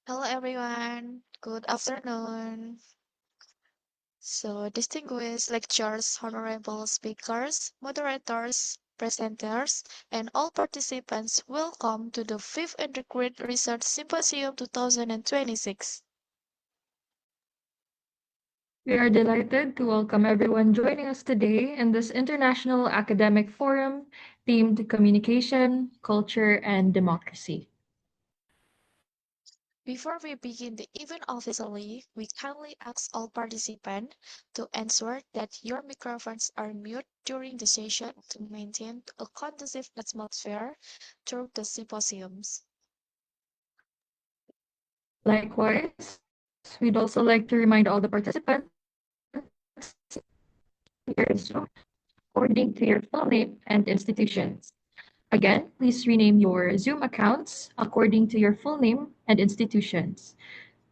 Hello everyone, good afternoon. Distinguished lecturers, honorable speakers, moderators, presenters, and all participants, welcome to the 5th Undergraduate Research Symposium 2026. We are delighted to welcome everyone joining us today in this international academic forum themed Communication, Culture, and Democracy. Before we begin the event officially, we kindly ask all participants to ensure that your microphones are mute during the session to maintain a conducive atmosphere through the symposiums. Likewise, we'd also like to remind all the participants here is according to your full name and institutions. Again, please rename your Zoom accounts according to your full name and institutions.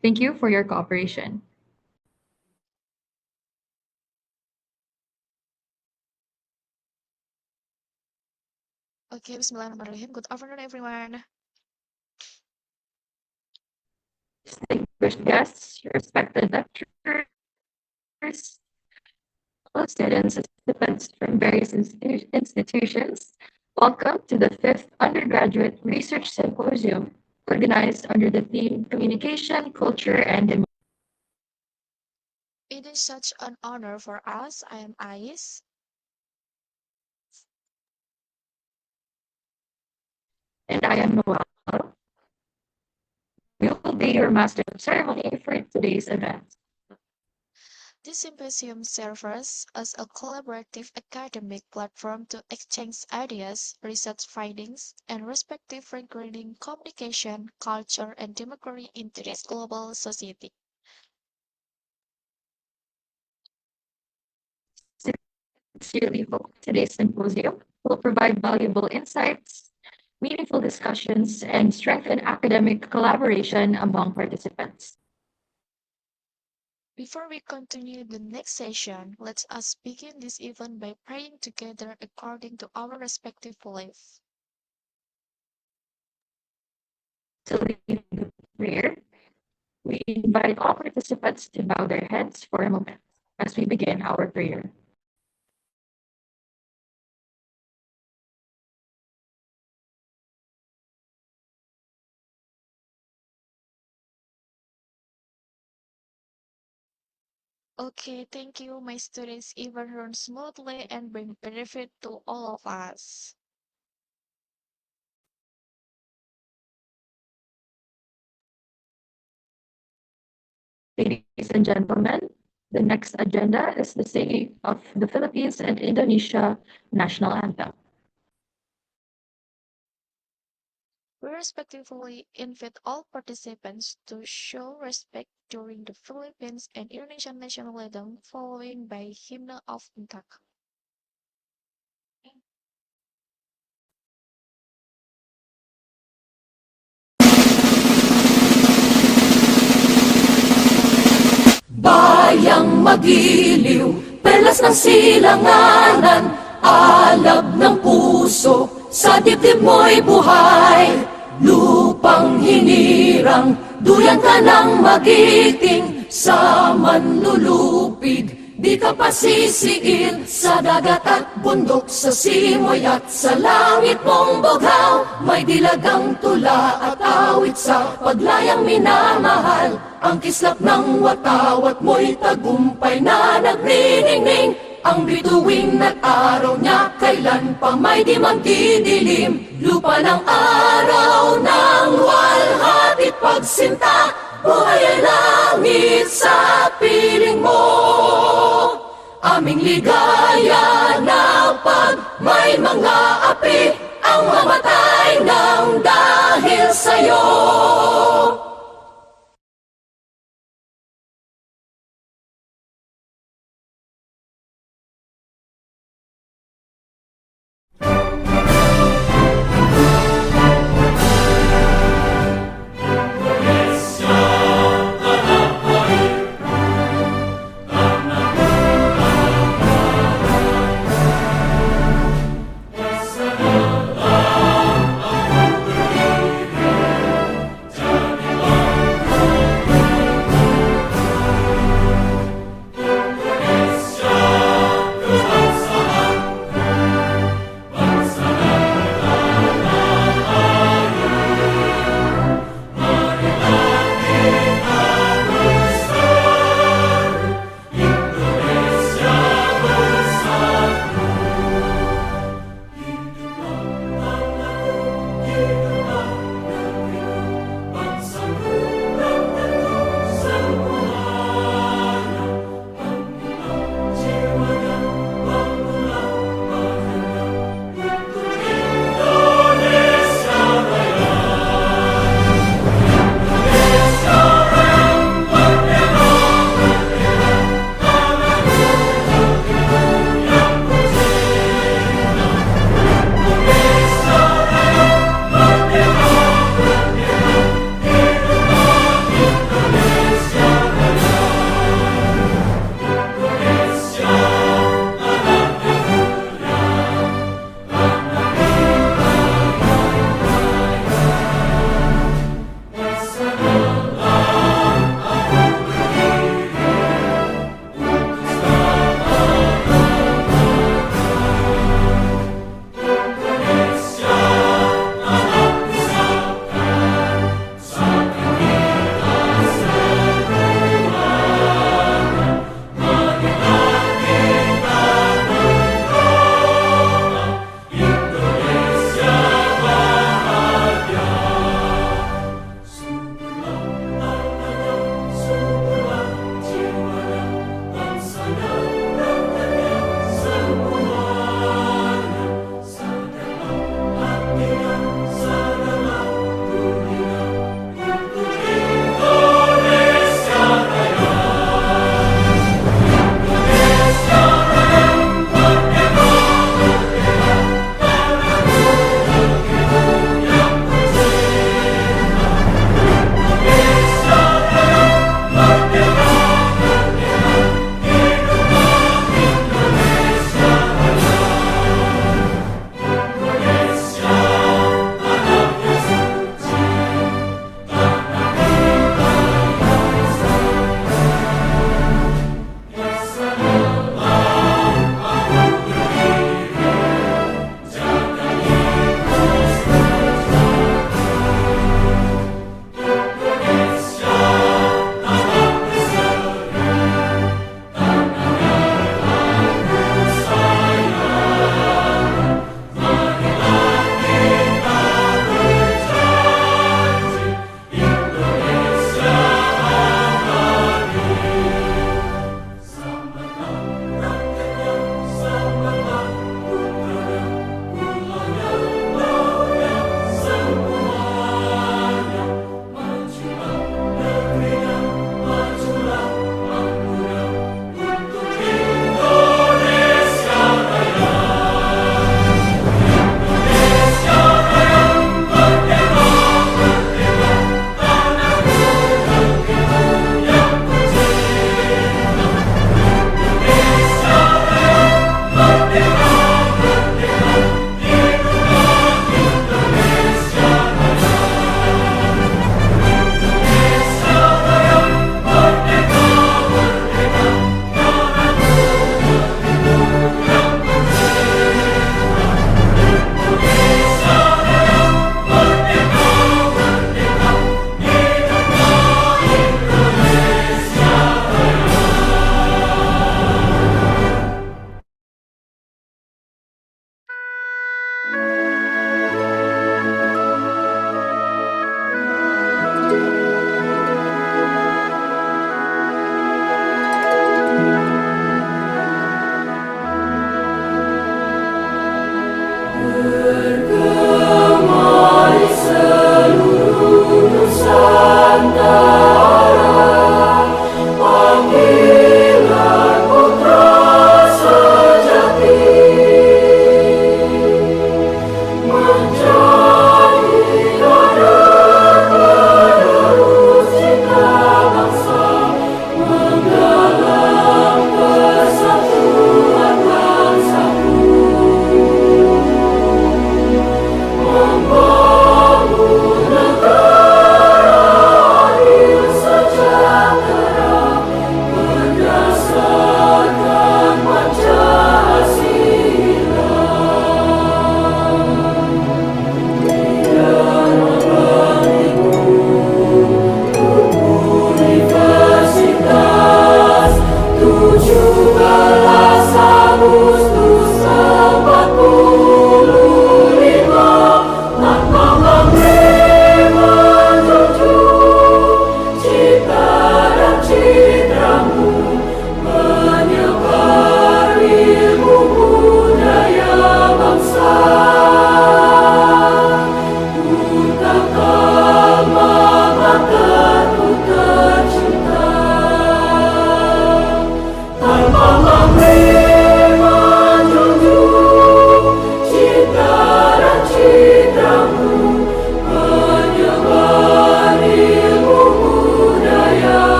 Thank you for your cooperation. Okay, Bismillahirrahmanirrahim. Good afternoon, everyone. Distinguished guests, respected lecturers, fellow students and participants from various institutions, welcome to the 5th Undergraduate Research Symposium, organized under the theme Communication, Culture, and Democracy. It is such an honor for us. I am Ais. And I am Noel. We will be your master of ceremony for today's event. This symposium serves as a collaborative academic platform to exchange ideas, research findings, and respective regarding communication, culture, and democracy in today's global society. Sincerely hope today's symposium will provide valuable insights, meaningful discussions, and strengthen academic collaboration among participants. Before we continue the next session, let us begin this event by praying together according to our respective beliefs. To lead the prayer, we invite all participants to bow their heads for a moment as we begin our prayer. Okay, thank you. My students even run smoothly and bring benefit to all of us. Ladies and gentlemen, the next agenda is the singing of the Philippines and Indonesia national anthem. We respectfully invite all participants to show respect during the Philippines and Indonesian national anthem, following by hymn of Untak. Bayang magiliw, perlas ng silanganan, alab ng puso, sa dibdib mo'y buhay. Lupang hinirang, duyan ka ng magiting, sa manlulupig, di ka pasisiil, sa dagat at bundok, sa simoy at sa langit mong bughaw. May dilagang tula at awit sa paglayang minamahal, ang kislap ng watawat mo'y tagumpay na nagniningning. Ang bituin at araw niya kailan pa may di magdidilim. Lupa ng araw ng walhati pagsinta, buhay ay langit sa piling mo. Aming ligaya na pag may mga api, ang mamatay ng dahil sa'yo.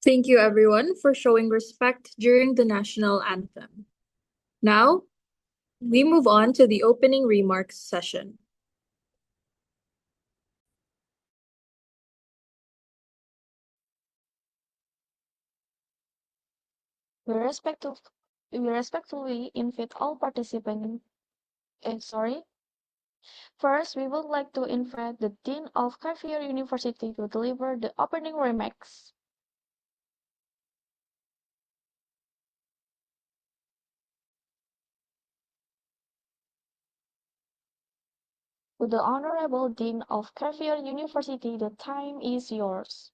Thank you, everyone, for showing respect during the national anthem. Now, we move on to the opening remarks session. We respectfully invite all participants. First, we would like to invite the Dean of Xavier University to deliver the opening remarks. To the Honorable Dean of Xavier University, the time is yours.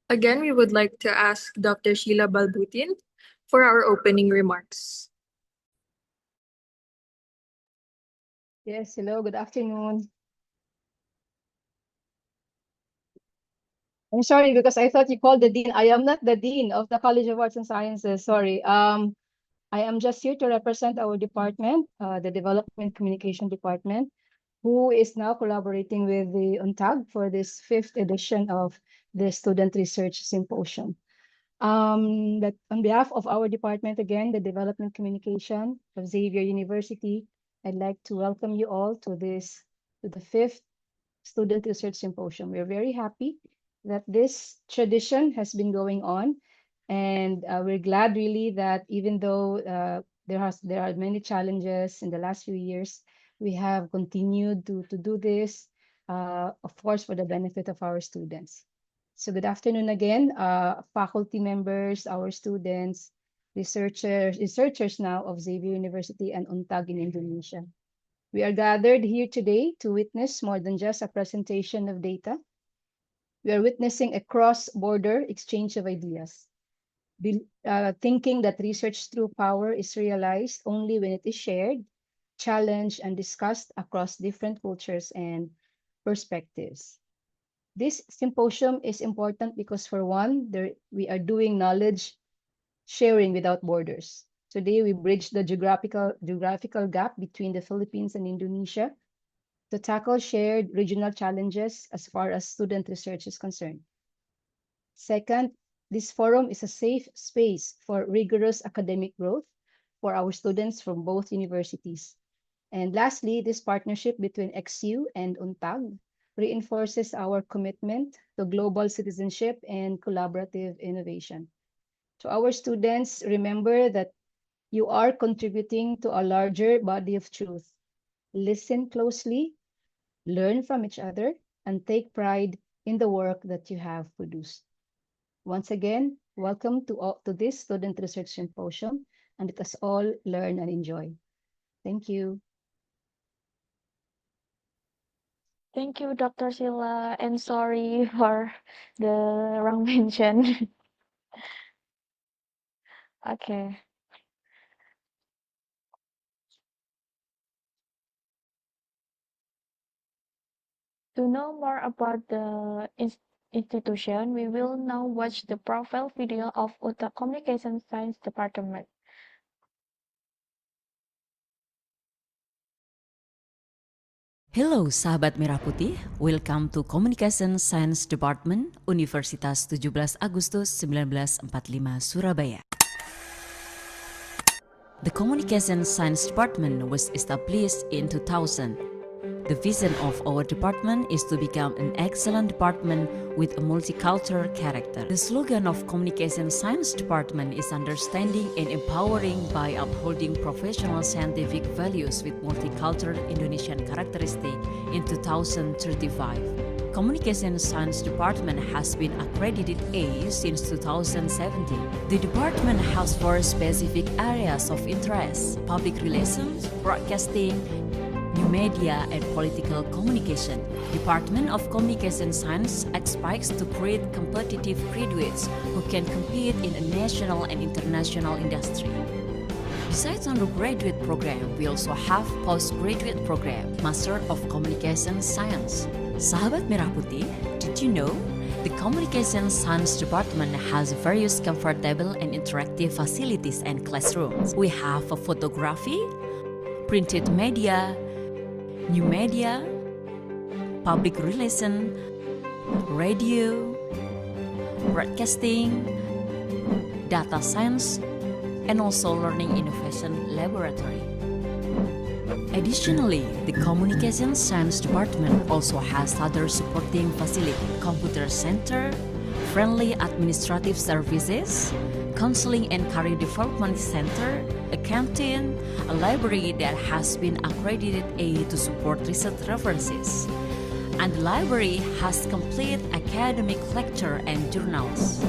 Again, we would like to ask Dr. Sheila Balbutin for our opening remarks. Yes, hello, good afternoon. I'm sorry because I thought you called the dean. I am not the dean of the College of Arts and Sciences. Sorry. I am just here to represent our department, the Development Communication Department, who is now collaborating with the UNTAG for this 5th edition of the Student Research Symposium. That on behalf of our department, again, the Development Communication of Xavier University, I'd like to welcome you all to the 5th Student Research Symposium. We're very happy that this tradition has been going on, and we're glad really that even though there are many challenges in the last few years, we have continued to do this, of course, for the benefit of our students. So good afternoon again, faculty members, our students, researchers now of Xavier University and UNTAG in Indonesia. We are gathered here today to witness more than just a presentation of data. We are witnessing a cross-border exchange of ideas, thinking that research through power is realized only when it is shared, challenged, and discussed across different cultures and perspectives. This symposium is important because, for one, we are doing knowledge sharing without borders. Today, we bridge the geographical gap between the Philippines and Indonesia to tackle shared regional challenges as far as student research is concerned. Second, this forum is a safe space for rigorous academic growth for our students from both universities. And lastly, this partnership between XU and UNTAG reinforces our commitment to global citizenship and collaborative innovation. To our students, remember that you are contributing to a larger body of truth. Listen closely, learn from each other, and take pride in the work that you have produced. Once again, welcome to this Student Research Symposium, and let us all learn and enjoy. Thank you. Thank you, Dr. Sheila, and sorry for the wrong mention. Okay. To know more about the institution, we will now watch the profile video of UTA Communication Science Department. Hello sahabat Merah Putih, welcome to Communication Science Department, Universitas 17 Agustus 1945 Surabaya. The Communication Science Department was established in 2000. The vision of our department is to become an excellent department with a multicultural character. The slogan of Communication Science Department is understanding and empowering by upholding professional scientific values with multicultural Indonesian characteristic in 2035. Communication Science Department has been accredited A since 2017. The department has 4 specific areas of interest: public relations, broadcasting, new media, and political communication. Department of Communication Science expects to create competitive graduates who can compete in a national and international industry. Besides undergraduate program, we also have postgraduate program, Master of Communication Science. Sahabat Merah Putih, did you know The Communication Science Department has various comfortable and interactive facilities and classrooms. We have a photography, printed media, new media, public relation, radio, broadcasting, data science, and also learning innovation laboratory. Additionally, the Communication Science Department also has other supporting facilities: computer center, friendly administrative services, counseling and career development center, a canteen, a library that has been accredited A to support research references, and the library has complete academic lecture and journals.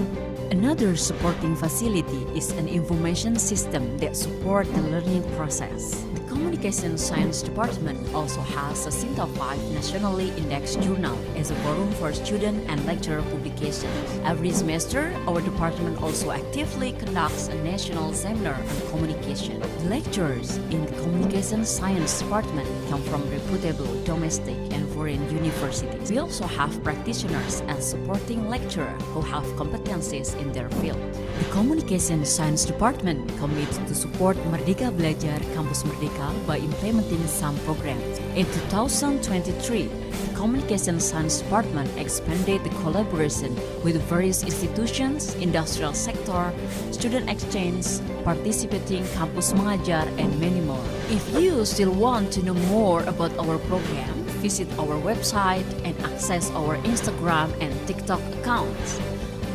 Another supporting facility is an information system that supports the learning process. The Communication Science Department also has a Sinta 5 nationally indexed journal as a forum for student and lecturer publications. Every semester, our department also actively conducts a national seminar on communication. The lecturers in the Communication Science Department come from reputable domestic and foreign universities. We also have practitioners and supporting lecturers who have competencies in their field. The Communication Science Department commits to support Merdeka Belajar Kampus Merdeka by implementing some programs. In 2023, the Communication Science Department expanded the collaboration with various institutions, industrial sector, student exchange, participating campus mengajar, and many more. If you still want to know more about our program, visit our website and access our Instagram and TikTok accounts.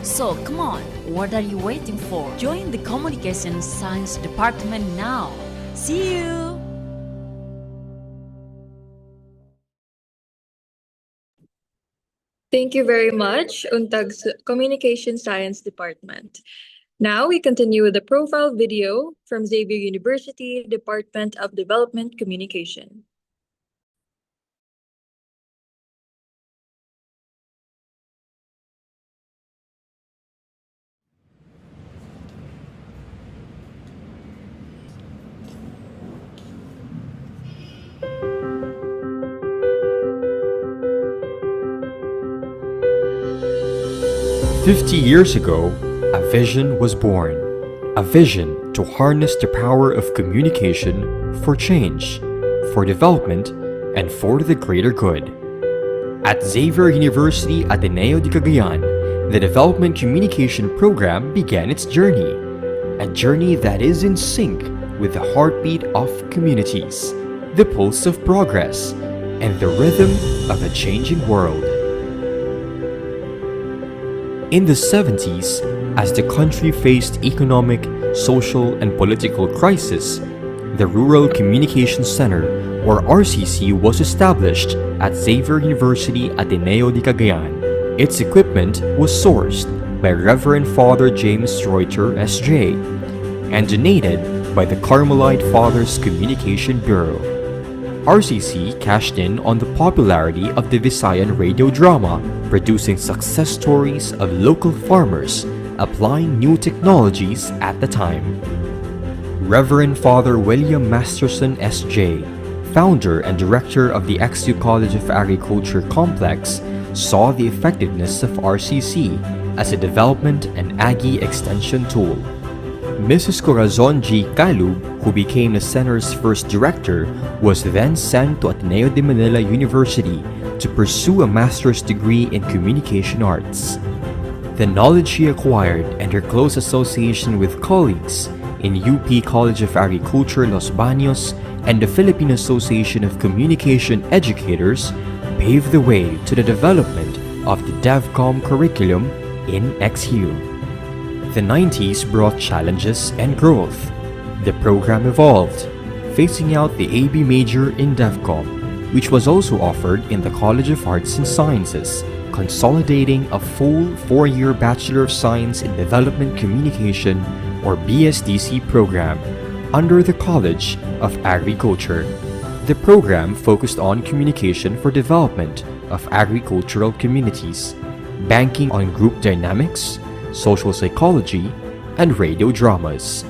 So come on, what are you waiting for? Join the Communication Science Department now. See you! Thank you very much, UNTAG's Communication Science Department. Now we continue with the profile video from Xavier University, Department of Development Communication. "50 years ago, a vision was born. A vision to harness the power of communication for change, for development, and for the greater good. At Xavier University Ateneo de Cagayan, the Development Communication Program began its journey. A journey that is in sync with the heartbeat of communities, the pulse of progress, and the rhythm of a changing world. In the 70s, as the country faced economic, social, and political crisis, the Rural Communication Center, or RCC, was established at Xavier University Ateneo de Cagayan. Its equipment was sourced by Reverend Father James Reuter, S.J., and donated by the Carmelite Fathers Communication Bureau. RCC cashed in on the popularity of the Visayan radio drama, producing success stories of local farmers applying new technologies at the time. Reverend Father William Masterson, S.J., founder and director of the XU College of Agriculture Complex, saw the effectiveness of RCC as a development and Aggie extension tool. Mrs. Corazon G. Calub, who became the center's first director, was then sent to Ateneo de Manila University to pursue a master's degree in communication arts. The knowledge she acquired and her close association with colleagues in UP College of Agriculture Los Baños and the Philippine Association of Communication Educators paved the way to the development of the DevCom curriculum in XU. The 90s brought challenges and growth. The program evolved, phasing out the AB major in DevCom, which was also offered in the College of Arts and Sciences, consolidating a full 4-year Bachelor of Science in Development Communication, or BSDC program, under the College of Agriculture. The program focused on communication for development of agricultural communities, banking on group dynamics, social psychology, and radio dramas.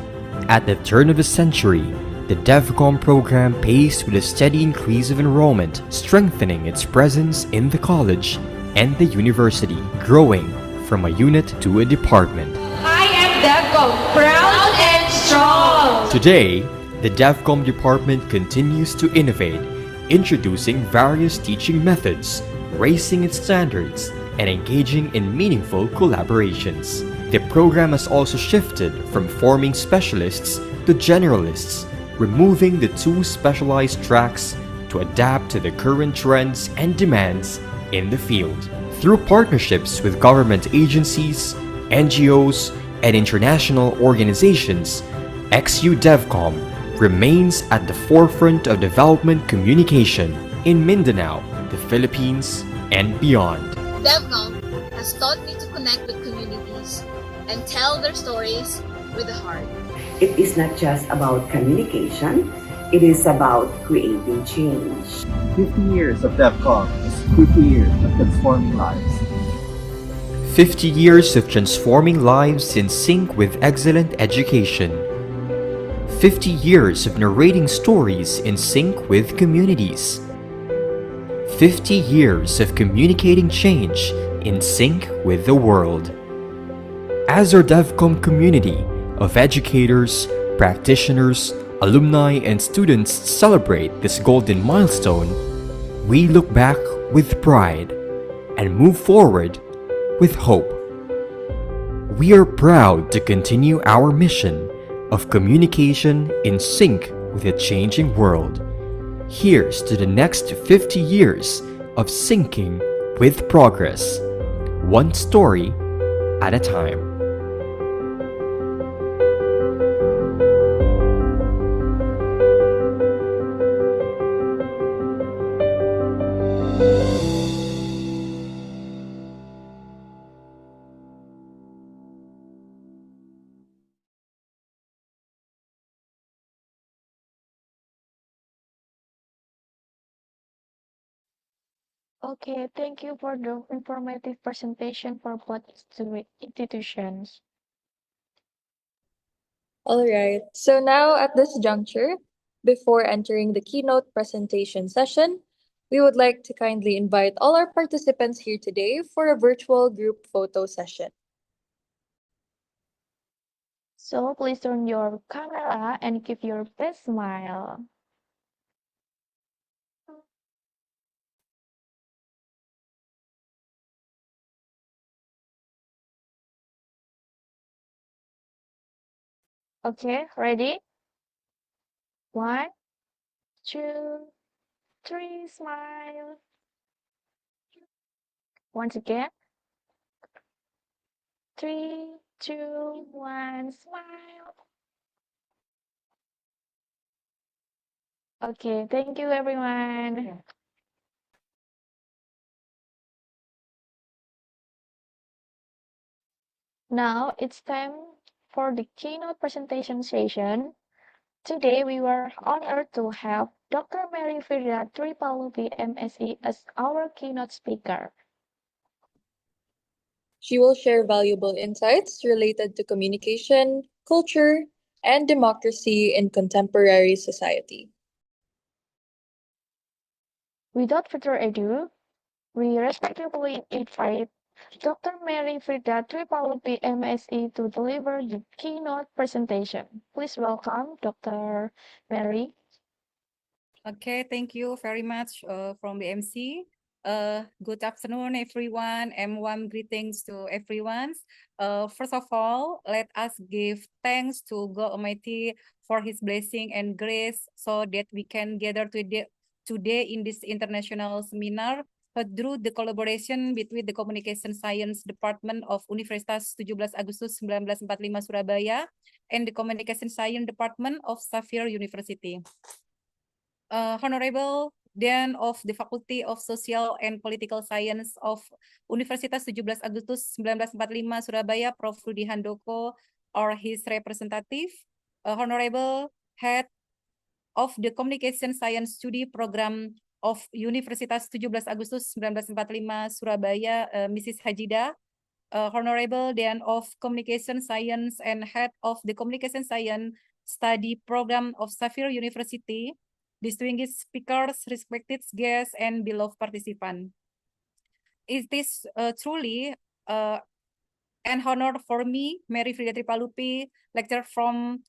At the turn of the century, the DevCom program paced with a steady increase of enrollment, strengthening its presence in the college and the university, growing from a unit to a department. I am DevCom, proud and strong. Today, the DevCom department continues to innovate, introducing various teaching methods, raising its standards, and engaging in meaningful collaborations. The program has also shifted from forming specialists to generalists, removing the two specialized tracks to adapt to the current trends and demands in the field. Through partnerships with government agencies, NGOs, and international organizations, XU DevCom remains at the forefront of development communication in Mindanao, the Philippines, and beyond. DevCom has taught me to connect with communities and tell their stories with the heart. It is not just about communication, it is about creating change. 50 years of DevCom is 50 years of transforming lives. 50 years of transforming lives in sync with excellent education. 50 years of narrating stories in sync with communities. 50 years of communicating change in sync with the world. As our DevCom community of educators, practitioners, alumni, and students celebrate this golden milestone, we look back with pride and move forward with hope. We are proud to continue our mission of communication in sync with a changing world. Here's to the next 50 years of syncing with progress, one story at a time. Okay, thank you for the informative presentation for both institutions. All right. So now at this juncture, before entering the keynote presentation session, we would like to kindly invite all our participants here today for a virtual group photo session. So please turn your camera and give your best smile. Okay, ready? 1, 2, 3, smile. Once again. 3, 2, 1, smile. Okay, thank you everyone. Now it's time for the keynote presentation session. Today we were honored to have Dr. Mary Frida Tripalupi MSc as our keynote speaker. She will share valuable insights related to communication, culture, and democracy in contemporary society. Without further ado, we respectfully invite Dr. Mary Frida Tripalupi MSc to deliver the keynote presentation. Please welcome Dr. Mary. Okay, thank you very much from the MC. Good afternoon, everyone, and warm greetings to everyone. First of all, let us give thanks to God Almighty for His blessing and grace so that we can gather today in this international seminar through the collaboration between the Communication Science Department of Universitas 17 Agustus 1945 Surabaya and the Communication Science Department of Xavier University. Honorable Dean of the Faculty of Social and Political Science of Universitas 17 Agustus 1945 Surabaya, Prof. Rudi Handoko, or his representative, Honorable Head of the Communication Science Study Program of Universitas 17 Agustus 1945 Surabaya, Mrs. Hajida, Honorable Dean of Communication Science and Head of the Communication Science Study Program of Xavier University, distinguished speakers, respected guests, and beloved participants. It is truly an honor for me, Mary Frida Tripalupi, lecturer from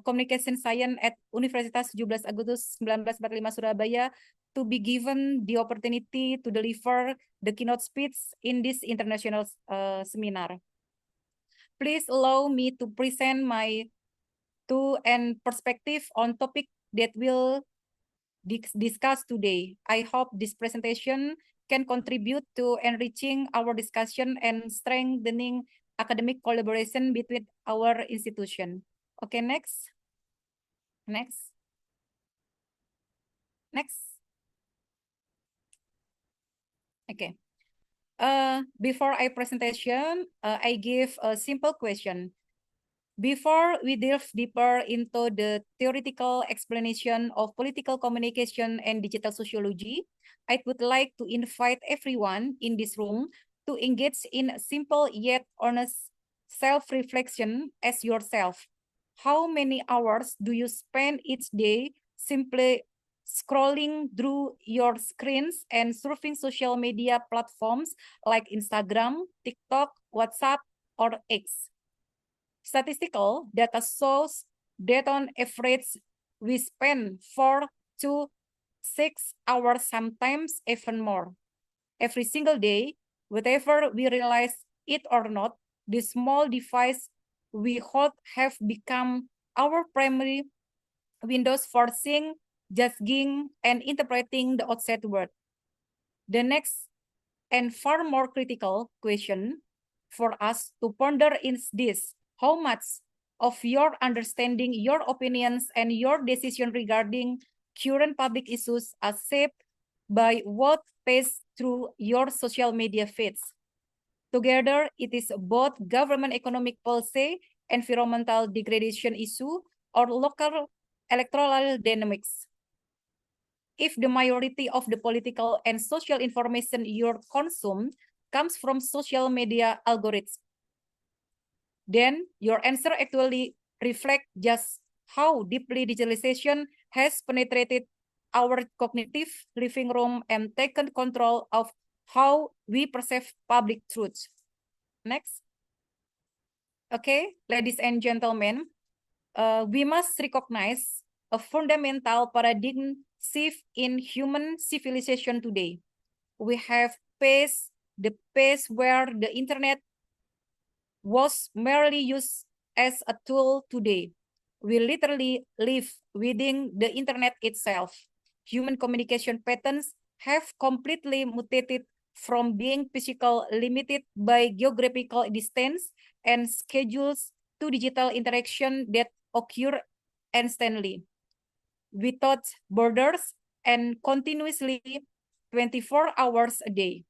Communication Science at Universitas 17 Agustus 1945 Surabaya, to be given the opportunity to deliver the keynote speech in this international seminar. Please allow me to present my two and perspective on topic that will discuss today. I hope this presentation can contribute to enriching our discussion and strengthening academic collaboration between our institution. Okay, next. Next. Next. Okay. Before I presentation, I give a simple question. Before we delve deeper into the theoretical explanation of political communication and digital sociology, I would like to invite everyone in this room to engage in simple yet honest self-reflection as yourself. How many hours do you spend each day simply scrolling through your screens and surfing social media platforms like Instagram, TikTok, WhatsApp, or X? Statistical data shows that on average, we spend 4 to 6 hours, sometimes even more. Every single day, whatever we realize it or not, the small device we hold have become our primary windows for seeing, judging, and interpreting the outside world. The next and far more critical question for us to ponder is this: how much of your understanding, your opinions, and your decision regarding current public issues are shaped by what passes through your social media feeds? Together, it is both government economic policy, environmental degradation issue, or local electoral dynamics. If the majority of the political and social information you consume comes from social media algorithms, then your answer actually reflects just how deeply digitalization has penetrated our cognitive living room and taken control of how we perceive public truth. Next. Okay, ladies and gentlemen, we must recognize a fundamental paradigm shift in human civilization today. We have passed the phase where the internet was merely used as a tool today. We literally live within the internet itself. Human communication patterns have completely mutated from being physical, limited by geographical distance and schedules, to digital interaction that occur instantly, without borders, and continuously 24 hours a day.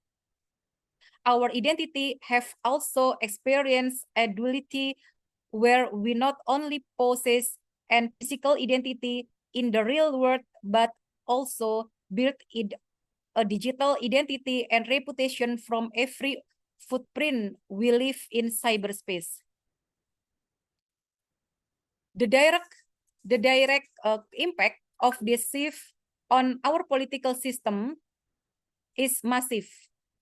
Our identity have also experienced a duality where we not only possess an physical identity in the real world, but also build a digital identity and reputation from every footprint we live in cyberspace. The direct impact of this shift on our political system is massive.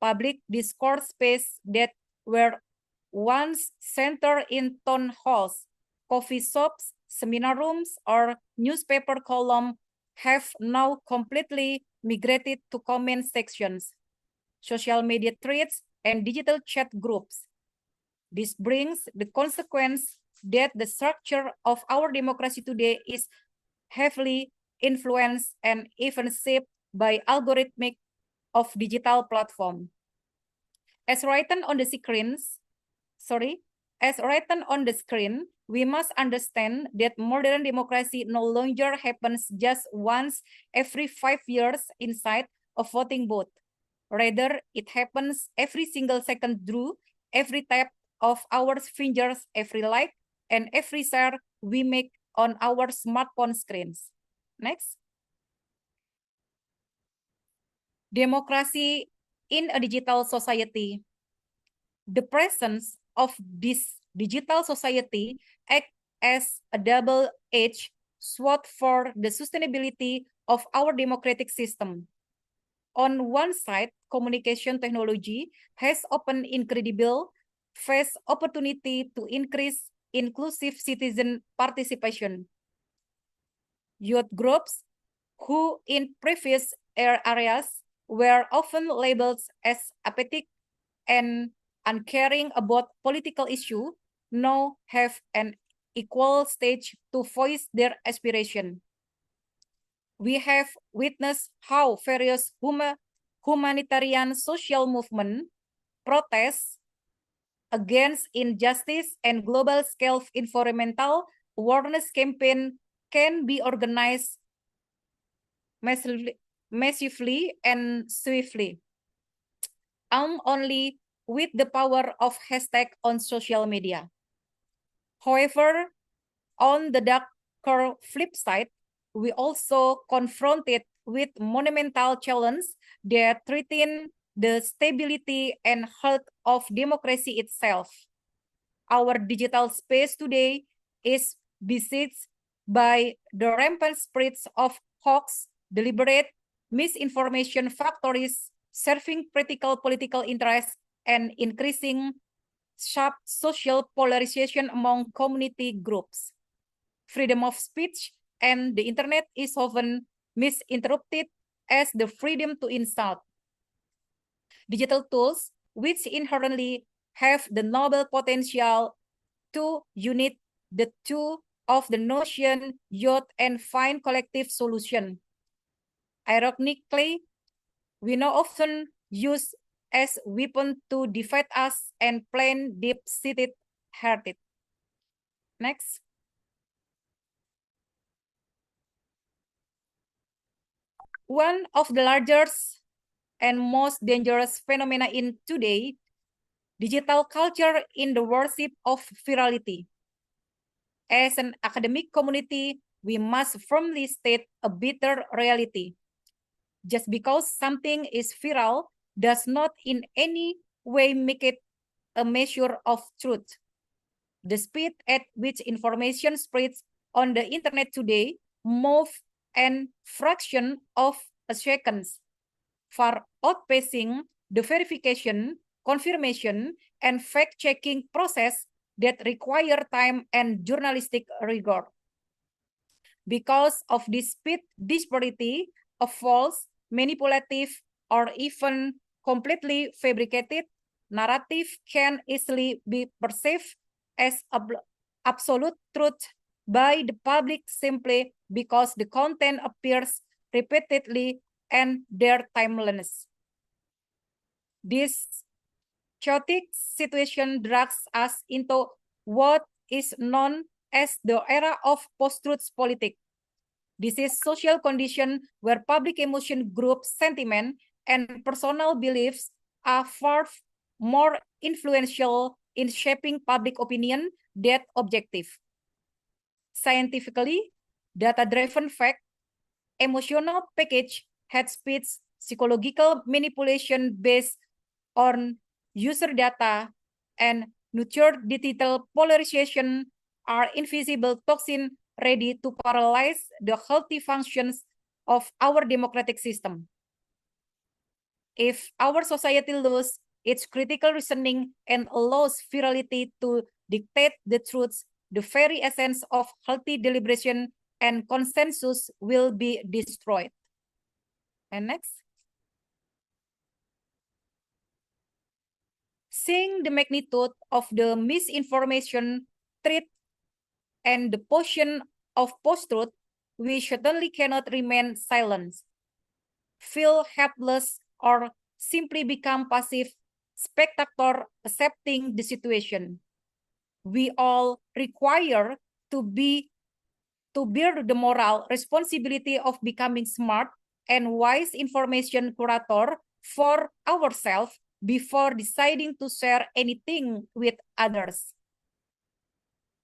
Public discourse space that were once centered in town halls, coffee shops, seminar rooms, or newspaper columns have now completely migrated to comment sections, social media threads, and digital chat groups. This brings the consequence that the structure of our democracy today is heavily influenced and even shaped by algorithmic of digital platform. As written on the screen, we must understand that modern democracy no longer happens just once every 5 years inside a voting booth. Rather, it happens every single second through every tap of our fingers, every like, and every share we make on our smartphone screens. Next. Democracy in a digital society. The presence of this digital society acts as a double-edged sword for the sustainability of our democratic system. On one side, communication technology has opened incredible vast opportunity to increase inclusive citizen participation. Youth groups who in previous areas were often labeled as apathetic and uncaring about political issue now have an equal stage to voice their aspiration. We have witnessed how various humanitarian social movements, protests against injustice, and global-scale environmental awareness campaign can be organized massively and swiftly, only with the power of hashtag on social media. However, on the darker flip side, we also confronted with monumental challenge that threaten the stability and health of democracy itself. Our digital space today is besieged by the rampant spreads of hoax, deliberate misinformation factories serving critical political interests and increasing sharp social polarization among community groups. Freedom of speech and the internet is often misinterpreted as the freedom to insult. Digital tools, which inherently have the noble potential to unite the two of the notion, youth, and find collective solution. Ironically, we now often use as weapon to divide us and plan deep-seated hatred. Next. One of the largest and most dangerous phenomena in today, digital culture in the worship of virality. As an academic community, we must firmly state a bitter reality. Just because something is viral does not in any way make it a measure of truth. The speed at which information spreads on the internet today moves a fraction of a second, far outpacing the verification, confirmation, and fact-checking process that require time and journalistic rigor. Because of this speed disparity of false, manipulative, or even completely fabricated narrative can easily be perceived as absolute truth by the public simply because the content appears repeatedly and their timeliness. This chaotic situation drags us into what is known as the era of post-truth politics. This is social condition where public emotion, group sentiment, and personal beliefs are far more influential in shaping public opinion than objective. Scientifically, data-driven fact, emotional package, head speech, psychological manipulation based on user data, and nurtured digital polarization are invisible toxins ready to paralyze the healthy functions of our democratic system. If our society loses its critical reasoning and allows virality to dictate the truths, the very essence of healthy deliberation and consensus will be destroyed. And next. Seeing the magnitude of the misinformation threat and the portion of post-truth, we certainly cannot remain silent, feel helpless, or simply become passive spectator accepting the situation. We all require to bear the moral responsibility of becoming smart and wise information curator for ourselves before deciding to share anything with others.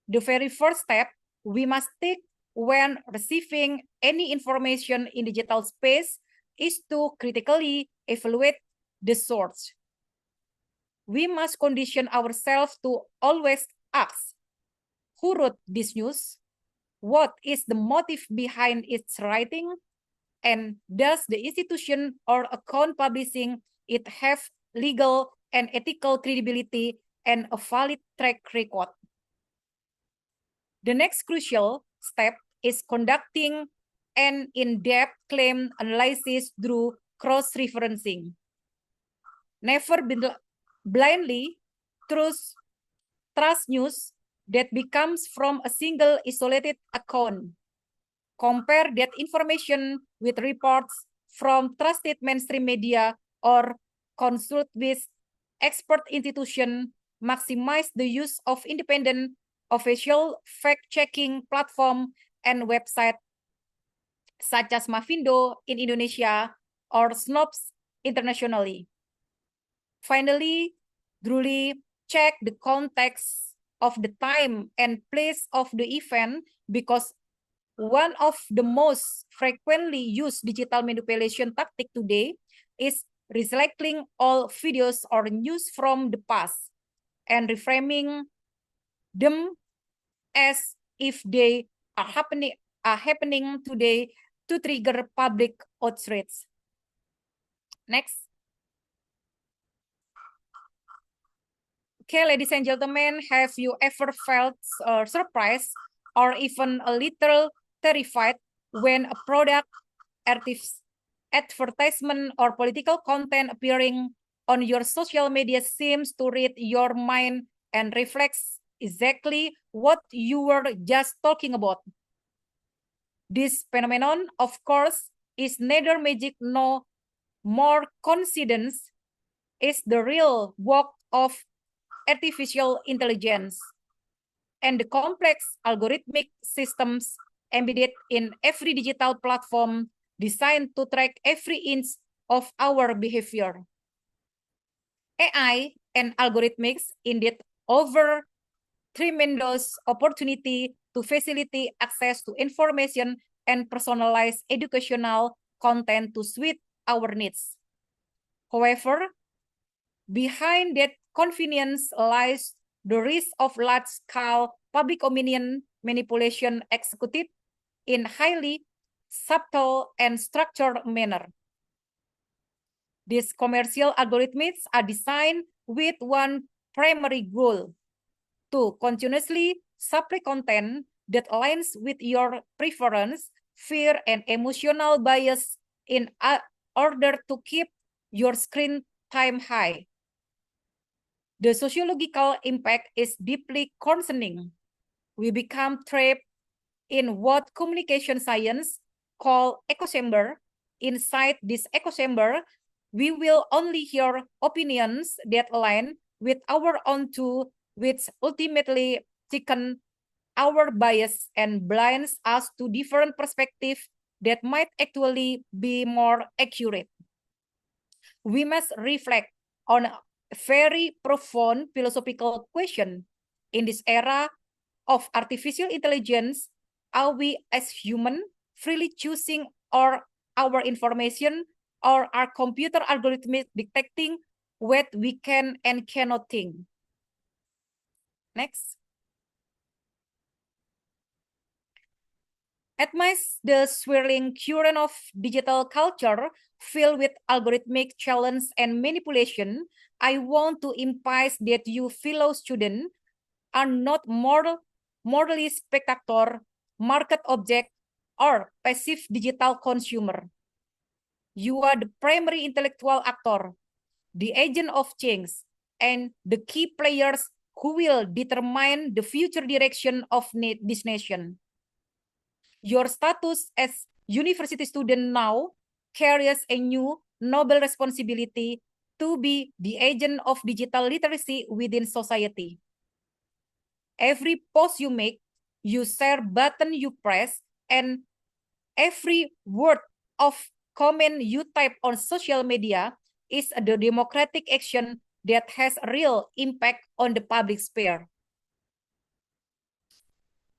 The very first step we must take when receiving any information in digital space is to critically evaluate the source. We must condition ourselves to always ask, who wrote this news? What is the motive behind its writing? And does the institution or account publishing it have legal and ethical credibility and a valid track record? The next crucial step is conducting an in-depth claim analysis through cross-referencing. Never blindly trust news that becomes from a single isolated account. Compare that information with reports from trusted mainstream media or consult with expert institution. Maximize the use of independent official fact-checking platform and website such as Mavindo in Indonesia or Snopes internationally. Finally, truly check the context of the time and place of the event, because one of the most frequently used digital manipulation tactic today is recycling all videos or news from the past and reframing them as if they are happening today to trigger public outrage. Next. Okay, ladies and gentlemen, have you ever felt surprised or even a little terrified when a product, advertisement, or political content appearing on your social media seems to read your mind and reflects exactly what you were just talking about? This phenomenon, of course, is neither magic nor more coincidence. It's the real work of artificial intelligence and the complex algorithmic systems embedded in every digital platform designed to track every inch of our behavior. AI and algorithmics indeed offer tremendous opportunity to facilitate access to information and personalized educational content to suit our needs. However, behind that convenience lies the risk of large-scale public opinion manipulation executed in highly subtle and structured manner. These commercial algorithms are designed with one primary goal: to continuously supply content that aligns with your preference, fear, and emotional bias in order to keep your screen time high. The sociological impact is deeply concerning. We become trapped in what communication science call echo chamber. Inside this echo chamber, we will only hear opinions that align with our own too, which ultimately thicken our bias and blinds us to different perspectives that might actually be more accurate. We must reflect on a very profound philosophical question. In this era of artificial intelligence, are we as human freely choosing our information, or are computer algorithms detecting what we can and cannot think? Next. Amidst the swirling current of digital culture filled with algorithmic challenge and manipulation, I want to emphasize that you fellow students are not morally spectator, market object, or passive digital consumer. You are the primary intellectual actor, the agent of change, and the key players who will determine the future direction of this nation. Your status as university student now carries a new noble responsibility to be the agent of digital literacy within society. Every post you make, you share button you press, and every word of comment you type on social media is a democratic action that has a real impact on the public sphere.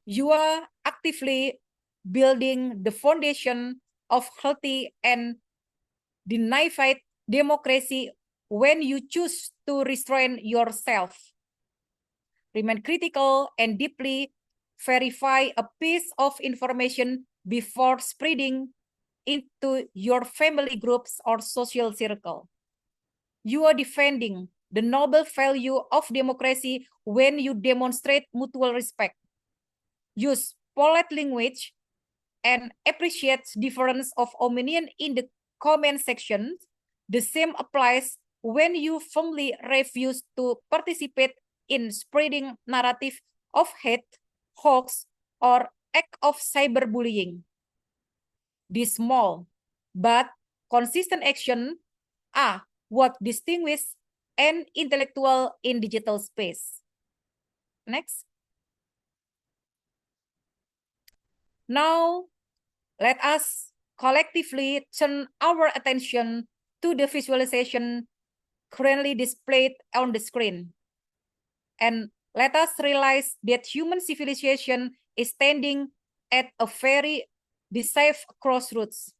You are actively building the foundation of healthy and dignified democracy when you choose to restrain yourself. Remain critical and deeply verify a piece of information before spreading into your family groups or social circle. You are defending the noble value of democracy when you demonstrate mutual respect, use polite language, and appreciate difference of opinion in the comment section. The same applies when you firmly refuse to participate in spreading narrative of hate, hoax, or act of cyberbullying. These small but consistent action are what distinguish an intellectual in digital space. Next. Now, let us collectively turn our attention to the visualization currently displayed on the screen. And let us realize that human civilization is standing at a very decisive crossroads.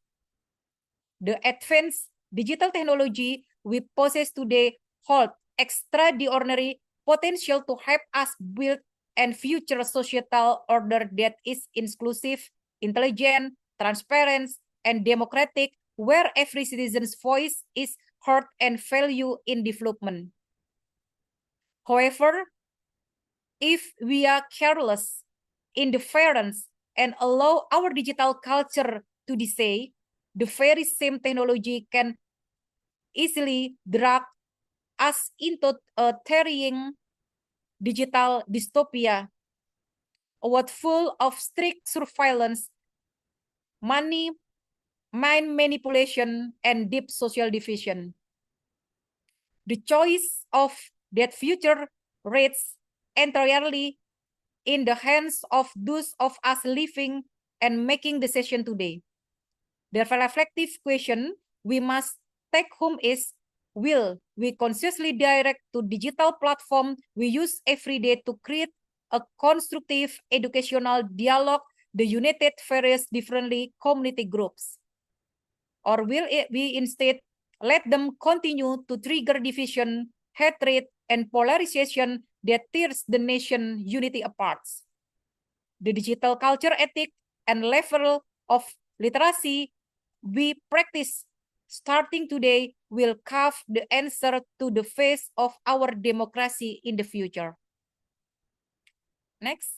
The advanced digital technology we possess today hold extraordinary potential to help us build a future societal order that is inclusive, intelligent, transparent, and democratic, where every citizen's voice is heard and valued in development. However, if we are careless, indifferent, and allow our digital culture to decay, the very same technology can easily drag us into a terrifying digital dystopia, what full of strict surveillance, money, mind manipulation, and deep social division. The choice of that future rests entirely in the hands of those of us living and making decision today. The reflective question we must take home is, will we consciously direct to digital platform we use every day to create a constructive educational dialogue the united various differently community groups? Or will we instead let them continue to trigger division, hatred, and polarization that tears the nation unity apart? The digital culture ethic and level of literacy we practice starting today will carve the answer to the face of our democracy in the future. Next.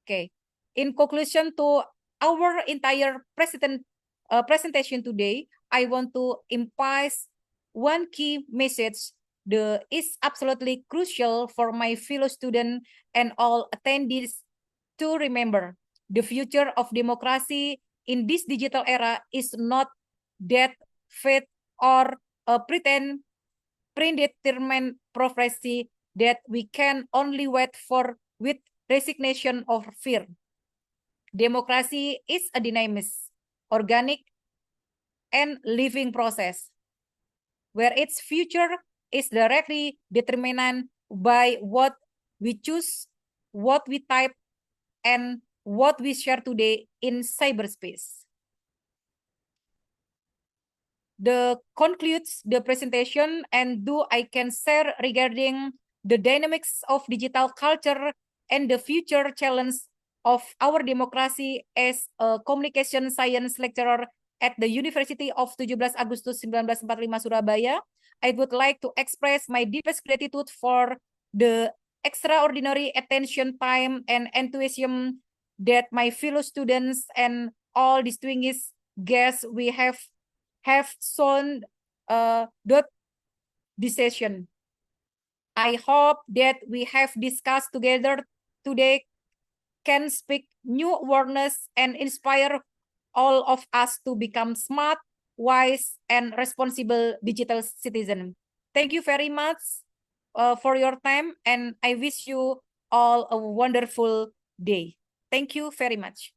Okay. In conclusion to our entire presentation today, I want to emphasize one key message that is absolutely crucial for my fellow students and all attendees to remember. The future of democracy in this digital era is not that fate or a predetermined prophecy that we can only wait for with resignation or fear. Democracy is a dynamic, organic, and living process where its future is directly determined by what we choose, what we type, and what we share today in cyberspace. The concludes the presentation and do I can share regarding the dynamics of digital culture and the future challenge of our democracy as a communication science lecturer at the University of 17 Agustus 1945 Surabaya. I would like to express my deepest gratitude for the extraordinary attention, time, and enthusiasm that my fellow students and all distinguished guests we have shown this session. I hope that we have discussed together today can speak new awareness and inspire all of us to become smart, wise, and responsible digital citizens. Thank you very much for your time, and I wish you all a wonderful day. Thank you very much.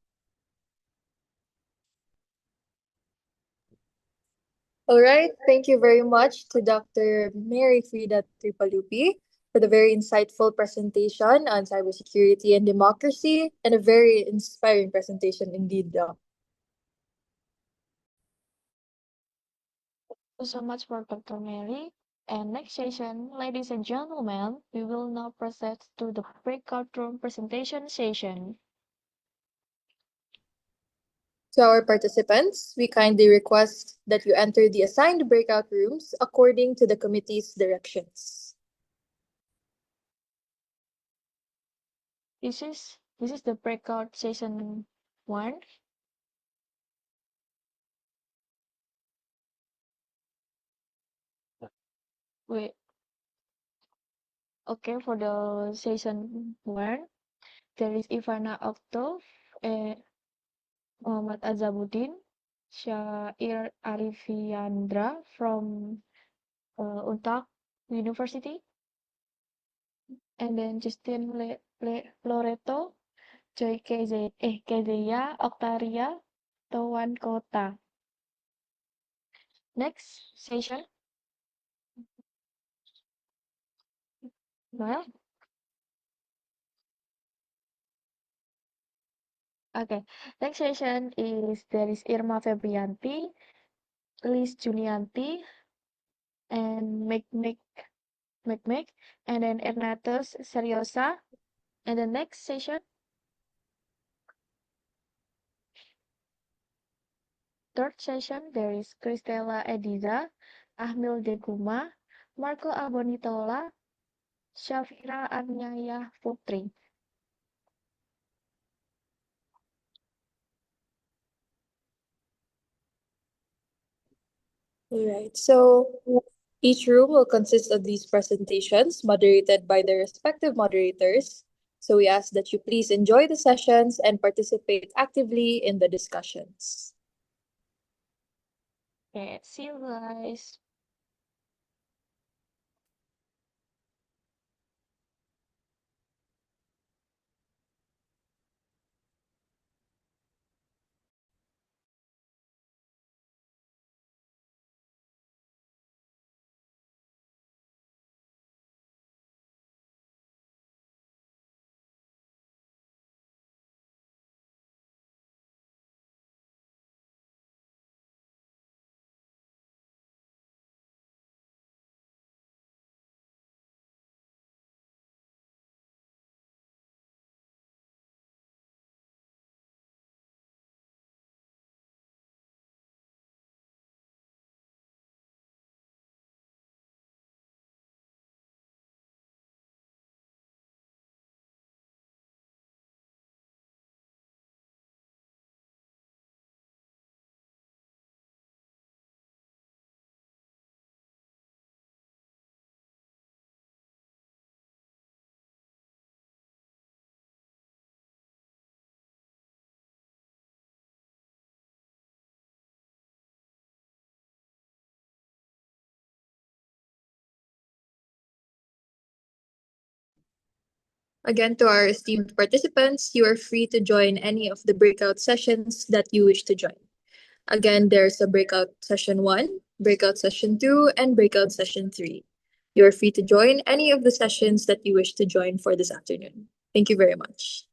All right, thank you very much to Dr. Mary Frida Tripalupi for the very insightful presentation on cybersecurity and democracy, and a very inspiring presentation indeed. Thank you so much for Dr. Mary. And next session, ladies and gentlemen, we will now proceed to the breakout room presentation session. To our participants, we kindly request that you enter the assigned breakout rooms according to the committee's directions. This is the breakout session 1. Wait, okay, for the session 1, there is Ivana Okto, eh, Muhammad Azabuddin, Syair Arifiandra from Untak University, and then Justin Loreto, Joy Kezeya, Octaria, Tawan Kota. Next session. Well, okay. Next session is there is Irma Febrianti, Liz Junianti, and Mcmick, and then Ernatus Seriosa. And the next session, third session, there is Cristela Ediza, Ahmil Deguma, Marco Abonitola, Shafira Anyaya Putri. Alright, so each room will consist of these presentations moderated by their respective moderators. So we ask that you please enjoy the sessions and participate actively in the discussions. Okay, see you guys. Again, to our esteemed participants, you are free to join any of the breakout sessions that you wish to join. Again, there's a breakout session 1, breakout session 2, and breakout session 3. You are free to join any of the sessions that you wish to join for this afternoon. Thank you very much.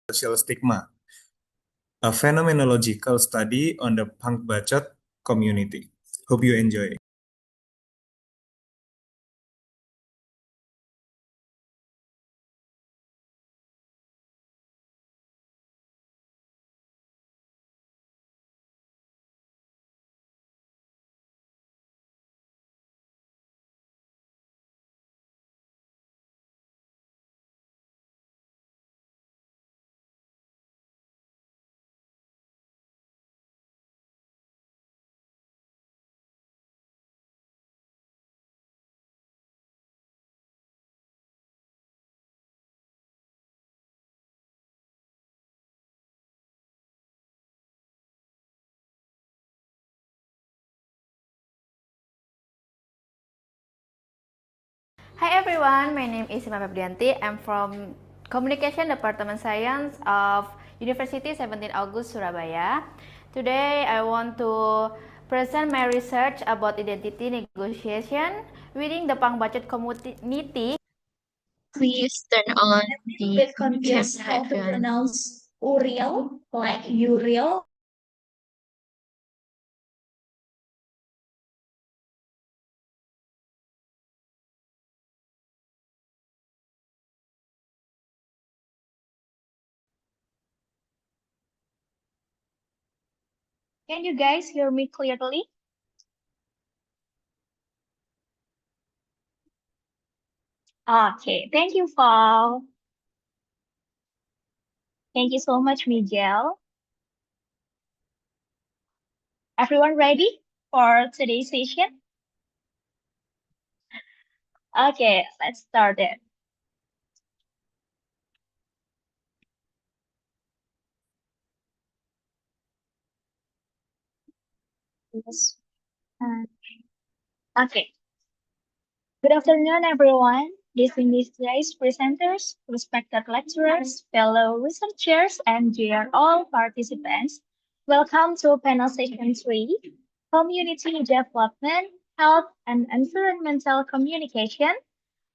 social stigma, a phenomenological study on the punk bacot community. Hope you enjoy. Hi everyone, my name is Ima Febrianti. I'm from Communication Department Science of University 17 August Surabaya. Today I want to present my research about identity negotiation within the punk budget community. Please turn on the confused how to pronounce Uriel, like Uriel. Can you guys hear me clearly? Okay, thank you, Paul. Thank you so much, Miguel. Everyone ready for today's session? Okay, let's start it. Yes. Okay. Good afternoon, everyone. Distinguished guest presenters, respected lecturers, fellow researchers, and dear all participants. Welcome to panel session 3, Community Development, Health, and Environmental Communication.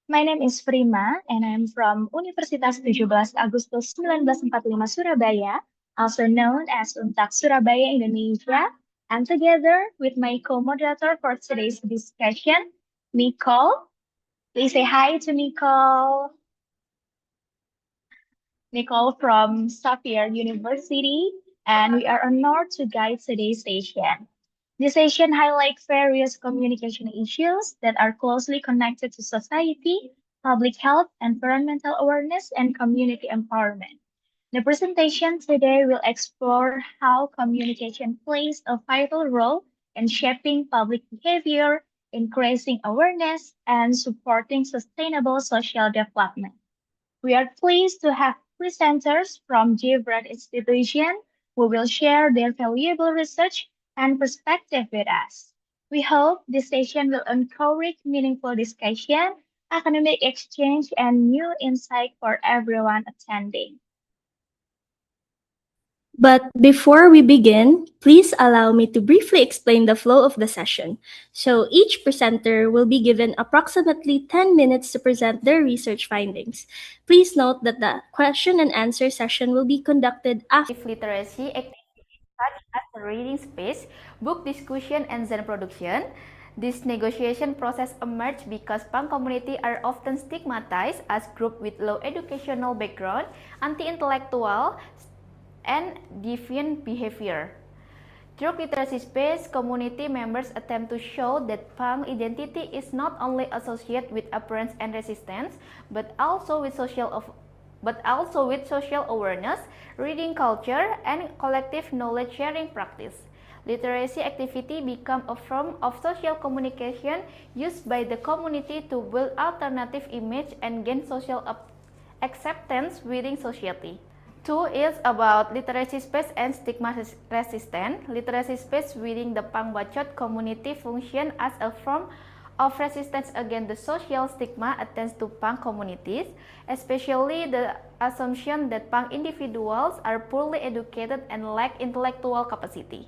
My name is Prima, and I'm from Universitas 17 Agustus 1945 Surabaya, also known as UNTAK Surabaya, Indonesia. And together with my co-moderator for today's discussion, Nicole. Please say hi to Nicole. Nicole from Xavier University, and we are honored to guide today's session. This session highlights various communication issues that are closely connected to society, public health, environmental awareness, and community empowerment. The presentation today will explore how communication plays a vital role in shaping public behavior, increasing awareness, and supporting sustainable social development. We are pleased to have presenters from different institutions who will share their valuable research and perspective with us. We hope this session will encourage meaningful discussion, academic exchange, and new insight for everyone attending. But before we begin, please allow me to briefly explain the flow of the session. So each presenter will be given approximately 10 minutes to present their research findings. Please note that the question and answer session will be conducted after Literacy activities such as the reading space, book discussion, and Zen production. This negotiation process emerged because punk community are often stigmatized as group with low educational background, anti-intellectual, and deviant behavior. Through literacy space, community members attempt to show that punk identity is not only associated with appearance and resistance, but also with social awareness, reading culture, and collective knowledge sharing practice. Literacy activity become a form of social communication used by the community to build alternative image and gain social acceptance within society. Two is about literacy space and stigma resistant. Literacy space within the punk bacot community function as a form of resistance against the social stigma attached to punk communities, especially the assumption that punk individuals are poorly educated and lack intellectual capacity.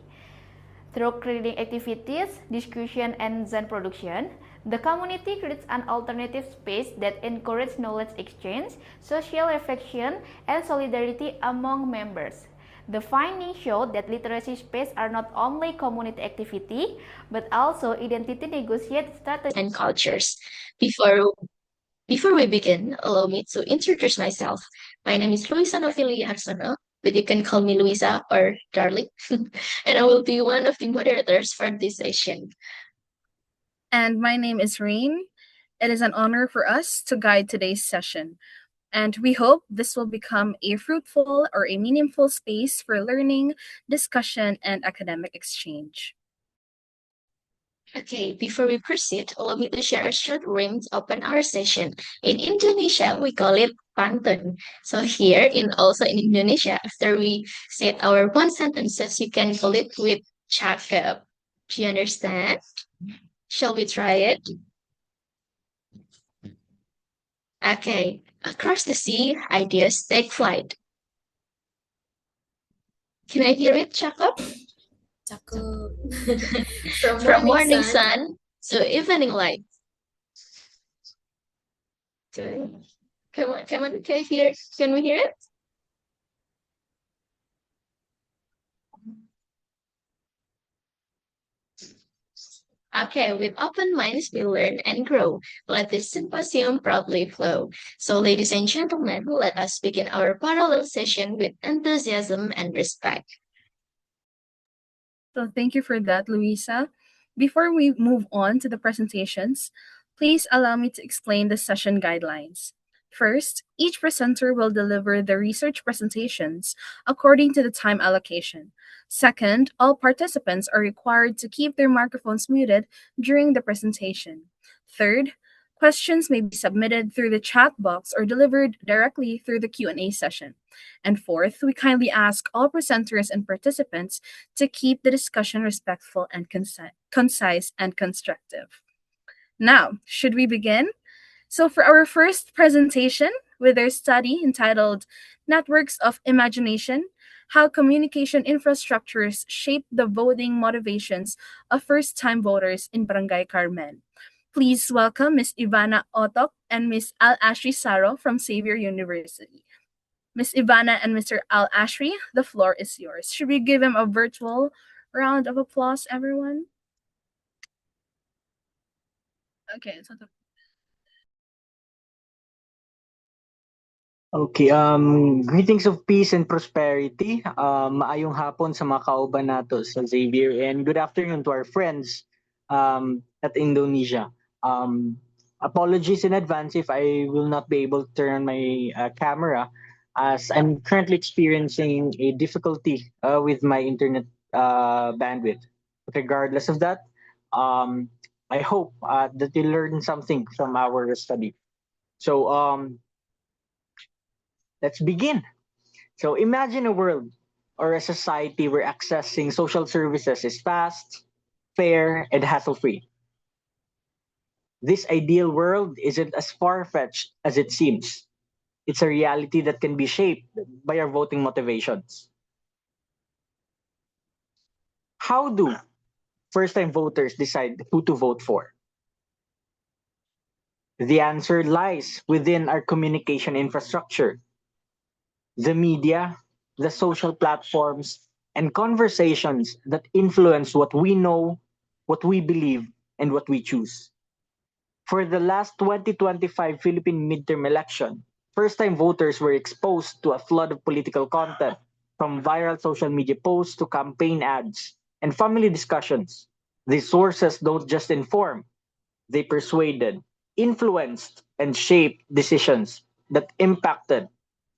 Through reading activities, discussion, and Zen production, The community creates an alternative space that encourages knowledge exchange, social reflection, and solidarity among members. The findings show that literacy spaces are not only community activity, but also identity negotiate strategies and cultures. Before we begin, allow me to introduce myself. My name is Luisa Novili Arsono, but you can call me Luisa or Darling, and I will be one of the moderators for this session. And my name is Rain. It is an honor for us to guide today's session. And we hope this will become a fruitful or a meaningful space for learning, discussion, and academic exchange. Okay, before we proceed, allow me to share a short rhyme to open our session. In Indonesia, we call it pantun. So here, in Indonesia, after we said our one sentences, you can call it with cakep. Do you understand? Shall we try it? Okay, across the sea, ideas take flight. Can I hear it, Jacob? From morning sun to evening light. Okay. Come on, can we hear it? Okay, with open minds, we learn and grow. Let this symposium proudly flow. So, ladies and gentlemen, let us begin our parallel session with enthusiasm and respect. So thank you for that, Luisa. Before we move on to the presentations, please allow me to explain the session guidelines. First, each presenter will deliver the research presentations according to the time allocation. Second, all participants are required to keep their microphones muted during the presentation. Third, questions may be submitted through the chat box or delivered directly through the Q&A session. And fourth, we kindly ask all presenters and participants to keep the discussion respectful and concise and constructive. Now, should we begin? So for our first presentation with our study entitled Networks of Imagination, How Communication Infrastructures Shape the Voting Motivations of First-Time Voters in Barangay Carmen. Please welcome Ms. Ivana Otok and Ms. Al-Ashri Saro from Xavier University. Ms. Ivana and Mr. Al-Ashri, the floor is yours. Should we give him a virtual round of applause, everyone? Okay, so Okay, greetings of peace and prosperity. Maayong hapon sa mga kauban nato sa Xavier, and good afternoon to our friends at Indonesia. Apologies in advance if I will not be able to turn on my camera, as I'm currently experiencing a difficulty with my internet bandwidth. But regardless of that, I hope that you learn something from our study. So, let's begin. So imagine a world or a society where accessing social services is fast, fair, and hassle-free. This ideal world isn't as far-fetched as it seems. It's a reality that can be shaped by our voting motivations. How do first-time voters decide who to vote for? The answer lies within our communication infrastructure. The media, the social platforms, and conversations that influence what we know, what we believe, and what we choose. For the last 2025 Philippine midterm election, first-time voters were exposed to a flood of political content, from viral social media posts to campaign ads and family discussions. These sources don't just inform, they persuaded, influenced, and shaped decisions that impacted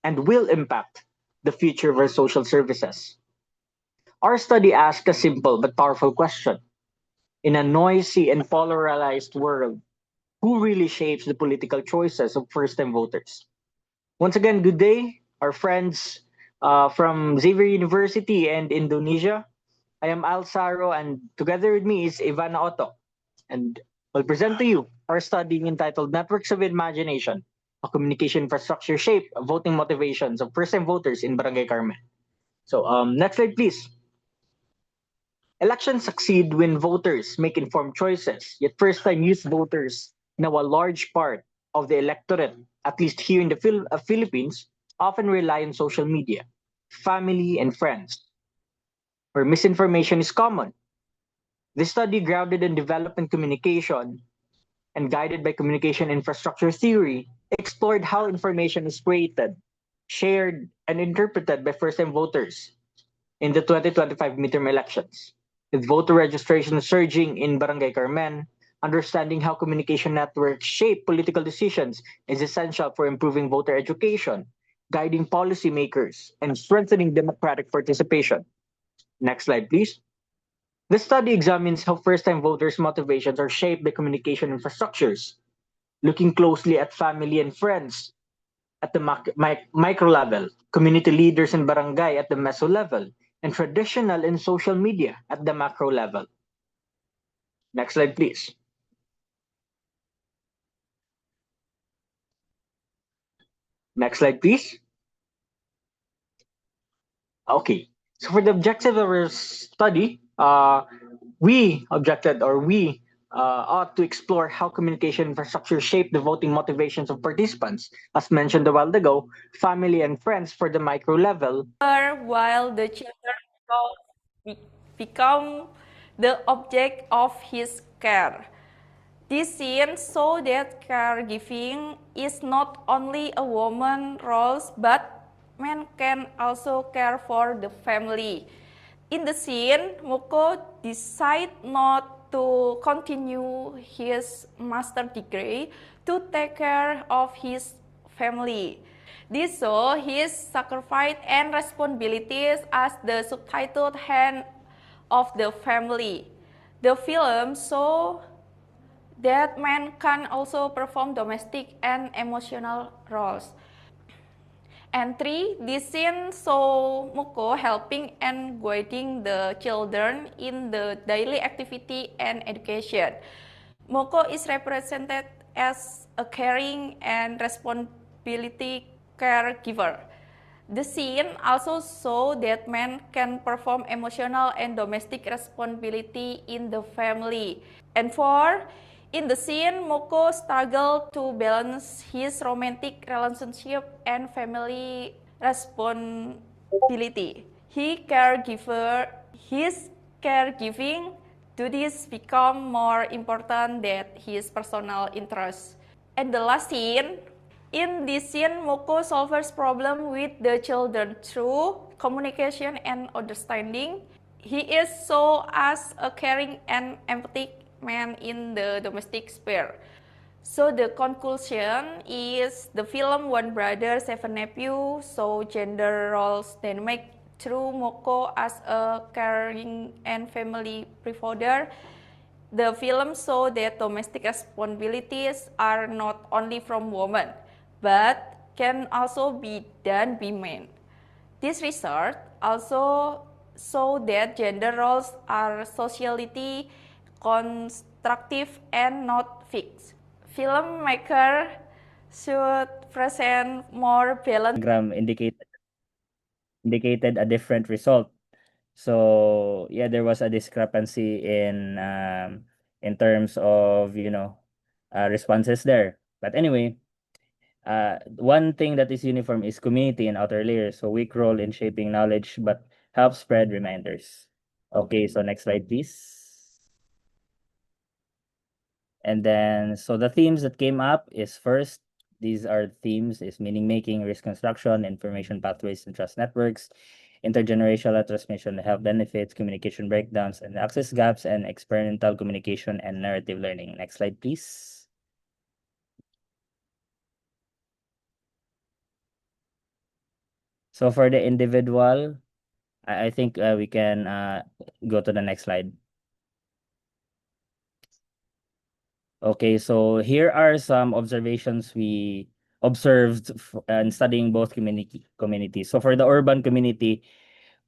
and will impact the future of our social services. Our study asked a simple but powerful question. In a noisy and polarized world, who really shapes the political choices of first-time voters? Once again, good day, our friends from Xavier University and Indonesia. I am Al Saro, and together with me is Ivana Otok. And I'll present to you our study entitled Networks of Imagination, a communication infrastructure shape of voting motivations of first-time voters in Barangay Carmen. So next slide, please. Elections succeed when voters make informed choices, yet first-time youth voters, now a large part of the electorate, at least here in the Philippines, often rely on social media, family, and friends, where misinformation is common. This study, grounded in development communication and guided by communication infrastructure theory, explored how information is created, shared, and interpreted by first-time voters in the 2025 midterm elections. With voter registration surging in Barangay Carmen, understanding how communication networks shape political decisions is essential for improving voter education, guiding policymakers, and strengthening democratic participation. Next slide, please. The study examines how first-time voters' motivations are shaped by communication infrastructures, looking closely at family and friends at the micro level, community leaders in barangay at the meso level, and traditional and social media at the macro level. Next slide, please. Next slide, please. Okay, so for the objective of our study, we objected or we ought to explore how communication infrastructure shape the voting motivations of participants. As mentioned a while ago, family and friends for the micro level. While the children become the object of his care. This scene shows that caregiving is not only a woman's role, but men can also care for the family. In the scene, Moko decides not to continue his master degree to take care of his family. This shows his sacrifice and responsibilities as the subtitled hand of the family. The film shows that men can also perform domestic and emotional roles. And three, this scene shows Muko helping and guiding the children in the daily activity and education. Moko is represented as a caring and responsibility caregiver. The scene also shows that men can perform emotional and domestic responsibility in the family. And four, in the scene, Moko struggles to balance his romantic relationship and family responsibility. His caregiving duties become more important than his personal interests. And the last scene, in this scene, Moko solves problem with the children through communication and understanding. He is so as a caring and empathic man in the domestic sphere. So the conclusion is the film One Brother, Seven Nephews show gender roles dynamic through Moko as a caring and family provider. The film shows that domestic responsibilities are not only from women, but can also be done by men. This research also shows that gender roles are socially constructive and not fixed. Filmmaker should present more balanced indicated a different result. So yeah, there was a discrepancy in terms of responses there. But anyway, one thing that is uniform is community and outer layers. So weak role in shaping knowledge, but help spread reminders. Okay, so next slide, please. And then, so the themes that came up is first, these are themes is meaning making, risk construction, information pathways and trust networks, intergenerational transmission, health benefits, communication breakdowns and access gaps, and experimental communication and narrative learning. Next slide, please. So for the individual, I think we can go to the next slide. Okay, so here are some observations we observed in studying both communities. So for the urban community,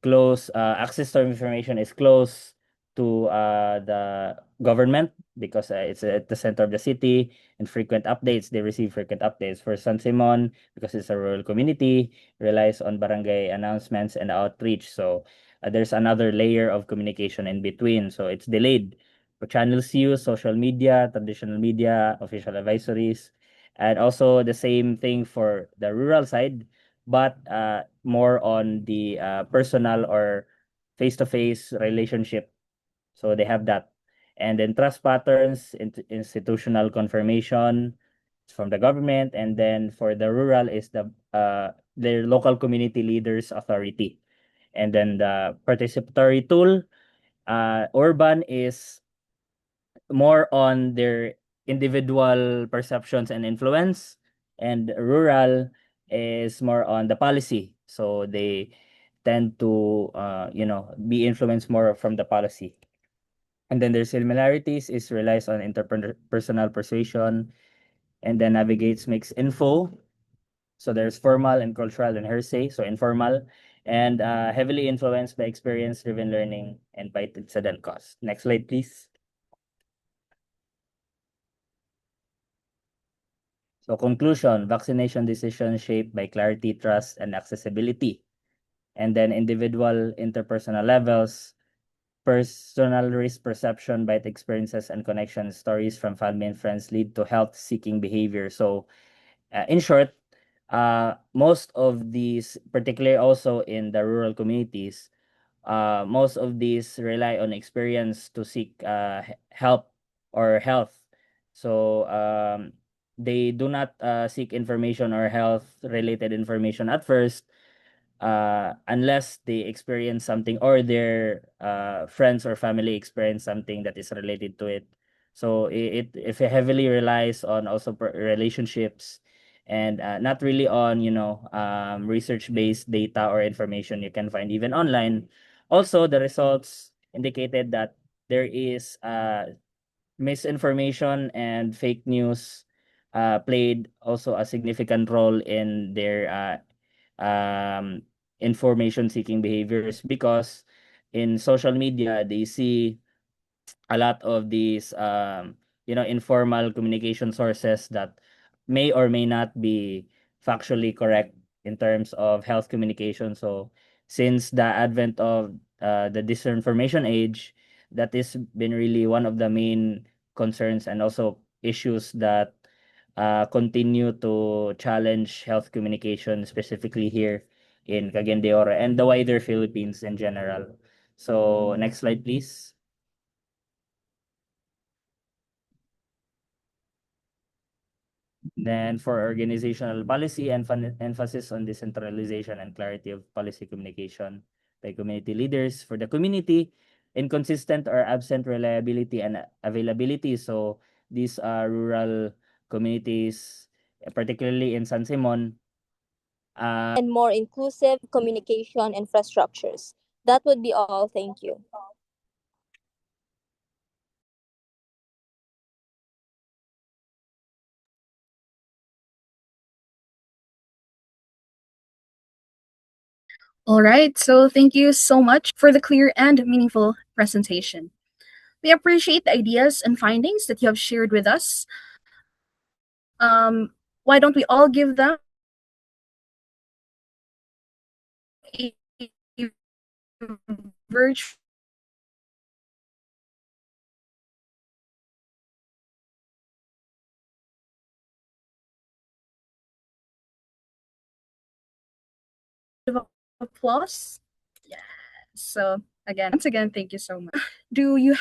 close access to information is close to the government because it's at the center of the city, and frequent updates, they receive frequent updates. For San Simon, because it's a rural community, relies on barangay announcements and outreach. So there's another layer of communication in between. So it's delayed. For channels use, social media, traditional media, official advisories, and also the same thing for the rural side, but more on the personal or face-to-face relationship. So they have that. And then trust patterns, institutional confirmation from the government, and then for the rural is their local community leaders authority. And then the participatory tool, urban is more on their individual perceptions and influence, and rural is more on the policy. So they tend to be influenced more from the policy. And then their similarities is relies on interpersonal persuasion, and then navigates mixed info. So there's formal and cultural and hearsay. So informal and heavily influenced by experience-driven learning and by incident cost. Next slide, please. So conclusion, vaccination decisions shaped by clarity, trust, and accessibility. And then individual interpersonal levels, personal risk perception by the experiences and connection stories from family and friends lead to health-seeking behavior. So in short, most of these, particularly also in the rural communities, most of these rely on experience to seek help or health. So they do not seek information or health related information at first unless they experience something or their friends or family experience something that is related to it. So if it heavily relies on also relationships and not really on research based data or information you can find even online. Also, the results indicated that there is misinformation and fake news played also a significant role in their information seeking behaviors, because in social media they see a lot of these informal communication sources that may or may not be factually correct in terms of health communication. So since the advent of the disinformation age, that has been really one of the main concerns and also issues that continue to challenge health communication, specifically here in Cagayan de Oro and the wider Philippines in general. So next slide, please. Then for organizational policy and emphasis on decentralization and clarity of policy communication by community leaders for the community, inconsistent or absent reliability and availability. So these are rural communities, particularly in San Simon. And more inclusive communication infrastructures. That would be all. Thank you. All right, so thank you so much for the clear and meaningful presentation. We appreciate the ideas and findings that you have shared with us. Why don't we all give them a virtual applause? Yeah. So again, once again, thank you so much. Do you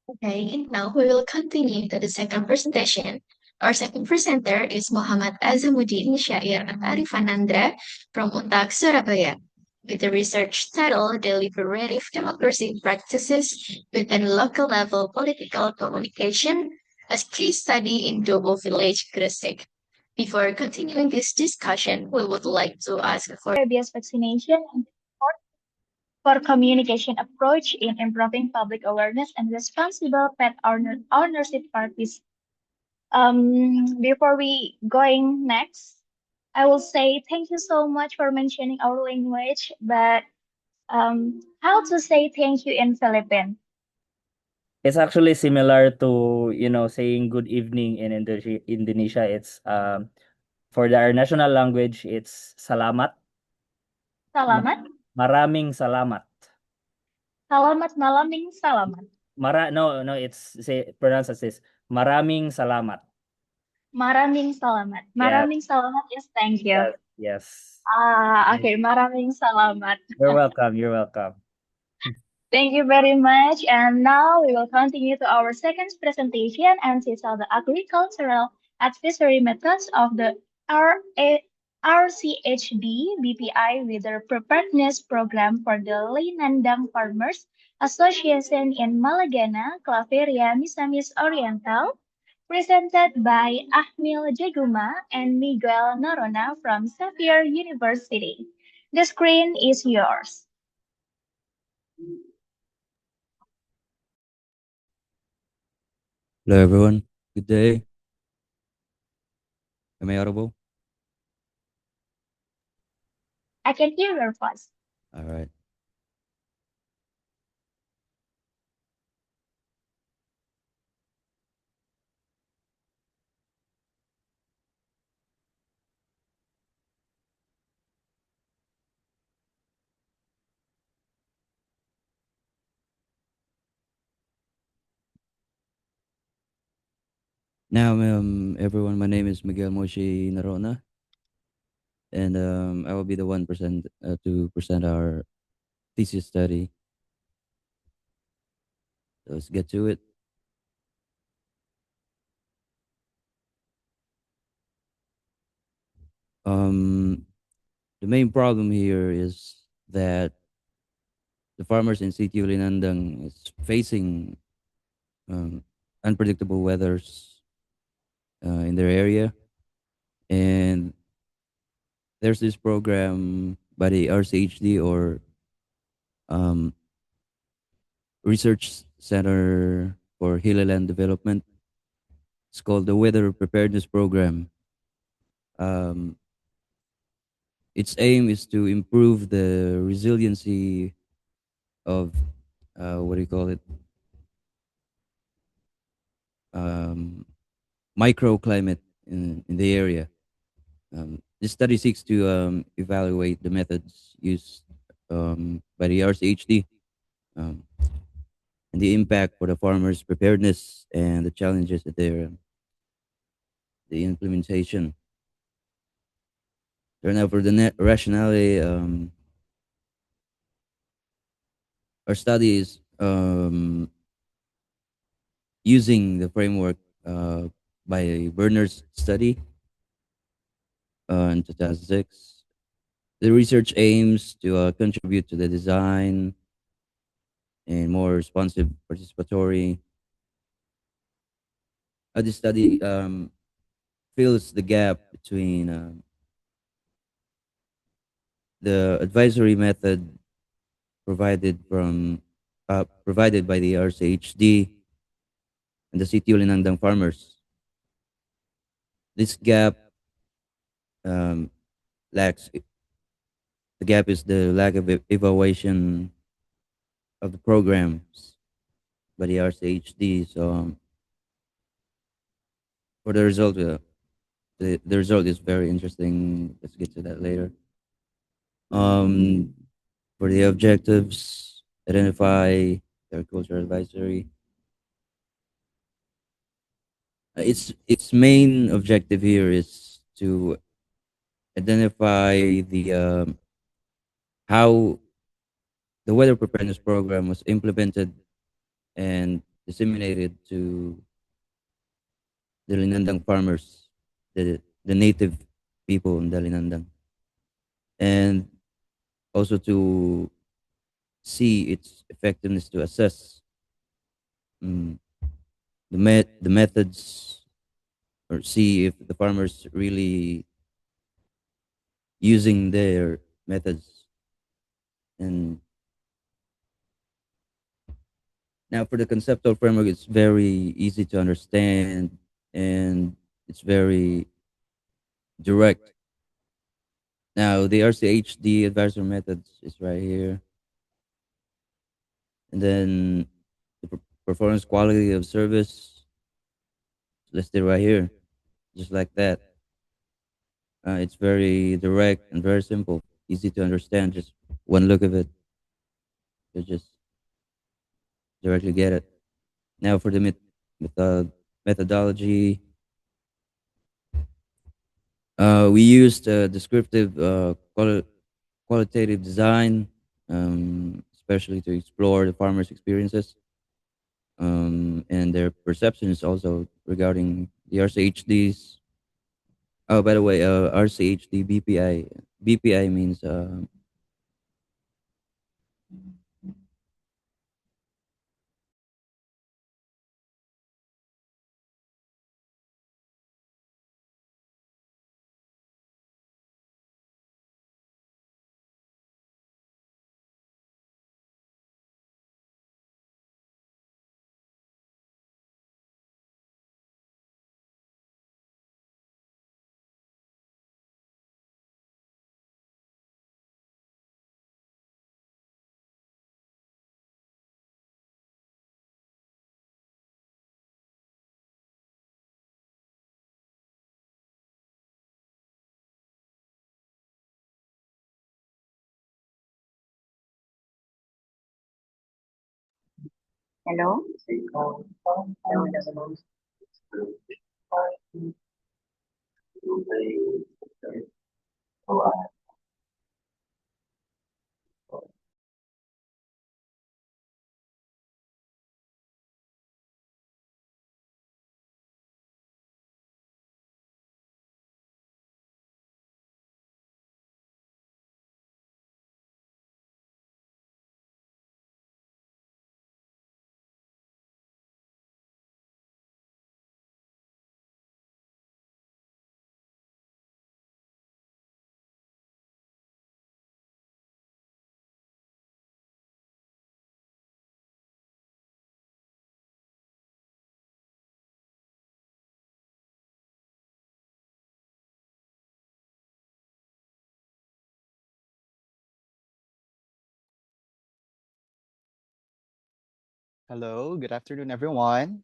Okay, and now we will continue to the second presentation. Our second presenter is Muhammad Azamuddin Syair Arifanandra from UNTAG Surabaya, with the research title Deliberative Democracy Practices within Local Level Political Communication, a case study in Dobo Village, Gresik. Before continuing this discussion, we would like to ask for rabies vaccination and support for communication approach in improving public awareness and responsible pet ownership practice. Before we going next, I will say thank you so much for mentioning our language, but how to say thank you in Philippine? It's actually similar to saying good evening in Indonesia. It's For our national language, it's salamat. Salamat. Maraming salamat. Salamat malaming salamat. No, it's pronounced as this. Maraming salamat. Maraming salamat. Yes. Maraming salamat is thank you. Yes. Okay. Maraming salamat. You're welcome. You're welcome. Thank you very much. And now we will continue to our second presentation and detail the agricultural advisory methods of the RCHD BPI with their preparedness program for the Linandang Farmers Association in Malagana, Claveria, Misamis Oriental, presented by Ahmil Jeguma and Miguel Narona from Xavier University. The screen is yours. Hello, everyone. Good day. Am I audible? I can hear your voice. All right. Now, everyone, my name is Miguel Moshe Narona, and I will be the one to present our thesis study. So let's get to it. The main problem here is that the farmers in Sitio Linandang is facing unpredictable weathers in their area, and there's this program by the RCHD or Research Center for Hill Development. It's called the Weather Preparedness Program. Its aim is to improve the resiliency of what do you call it? Microclimate in the area. This study seeks to evaluate the methods used by the RCHD and the impact for the farmers' preparedness and the challenges that the implementation. So now for the net rationality, our study is using the framework by Berner's study in 2006. The research aims to contribute to the design and more responsive participatory. This study fills the gap between the advisory method provided by the RCHD and the Sitio Linandang farmers. This gap lacks. The gap is the lack of evaluation of the programs by the RCHD. So for the result, the result is very interesting. Let's get to that later. For the objectives, identify agricultural advisory. Its main objective here is to identify the how the weather preparedness program was implemented and disseminated to the Linandang farmers, the native people in the Linandang, and also to see its effectiveness to assess the methods or see if the farmers really using their methods. And now for the conceptual framework, it's very easy to understand and it's very direct. Now the RCHD advisor methods is right here. And then the performance quality of service listed right here, just like that. It's very direct and very simple, easy to understand. Just one look of it, you just directly get it. Now for the methodology, we used descriptive qualitative design, especially to explore the farmers' experiences and their perceptions also regarding the RCHDs. Oh, by the way, RCHD BPI. BPI means Hello? Hello, good afternoon, everyone.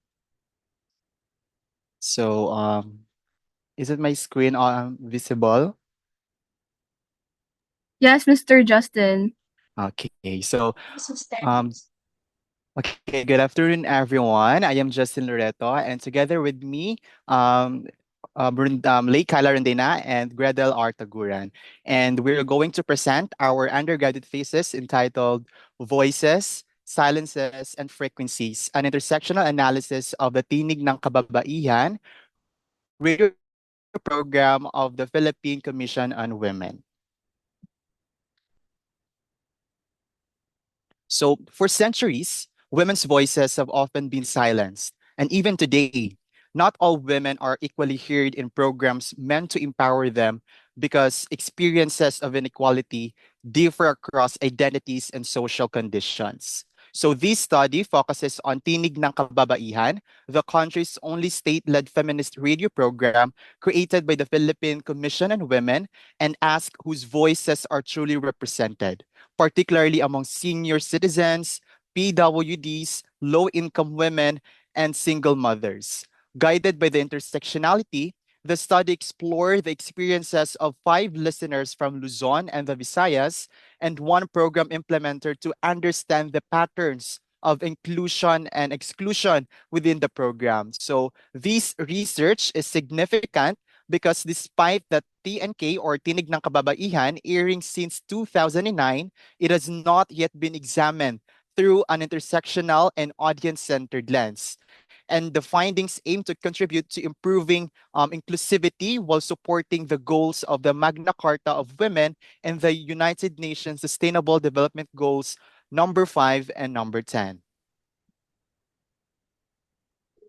So, is it my screen visible? Yes, Mr. Justin. Okay, so, um, okay, good afternoon, everyone. I am Justin Loreto, and together with me, Lake Kyla Rendena and Gredel Artaguran. And we're going to present our undergraduate thesis entitled Voices, Silences, and Frequencies, an intersectional analysis of the Tinig ng Kababaihan radio program of the Philippine Commission on Women. So, for centuries, women's voices have often been silenced. And even today, not all women are equally heard in programs meant to empower them because experiences of inequality differ across identities and social conditions. So, this study focuses on Tinig ng Kababaihan, the country's only state-led feminist radio program created by the Philippine Commission on Women, and asks whose voices are truly represented, particularly among senior citizens, PWDs, low income women, and single mothers. Guided by the intersectionality, the study explored the experiences of 5 listeners from Luzon and the Visayas and one program implementer to understand the patterns of inclusion and exclusion within the program. So this research is significant because despite the TNK or Tinig ng Kababaihan airing since 2009, it has not yet been examined through an intersectional and audience-centered lens. And the findings aim to contribute to improving inclusivity while supporting the goals of the Magna Carta of Women and the United Nations Sustainable Development Goals number 5 and number 10.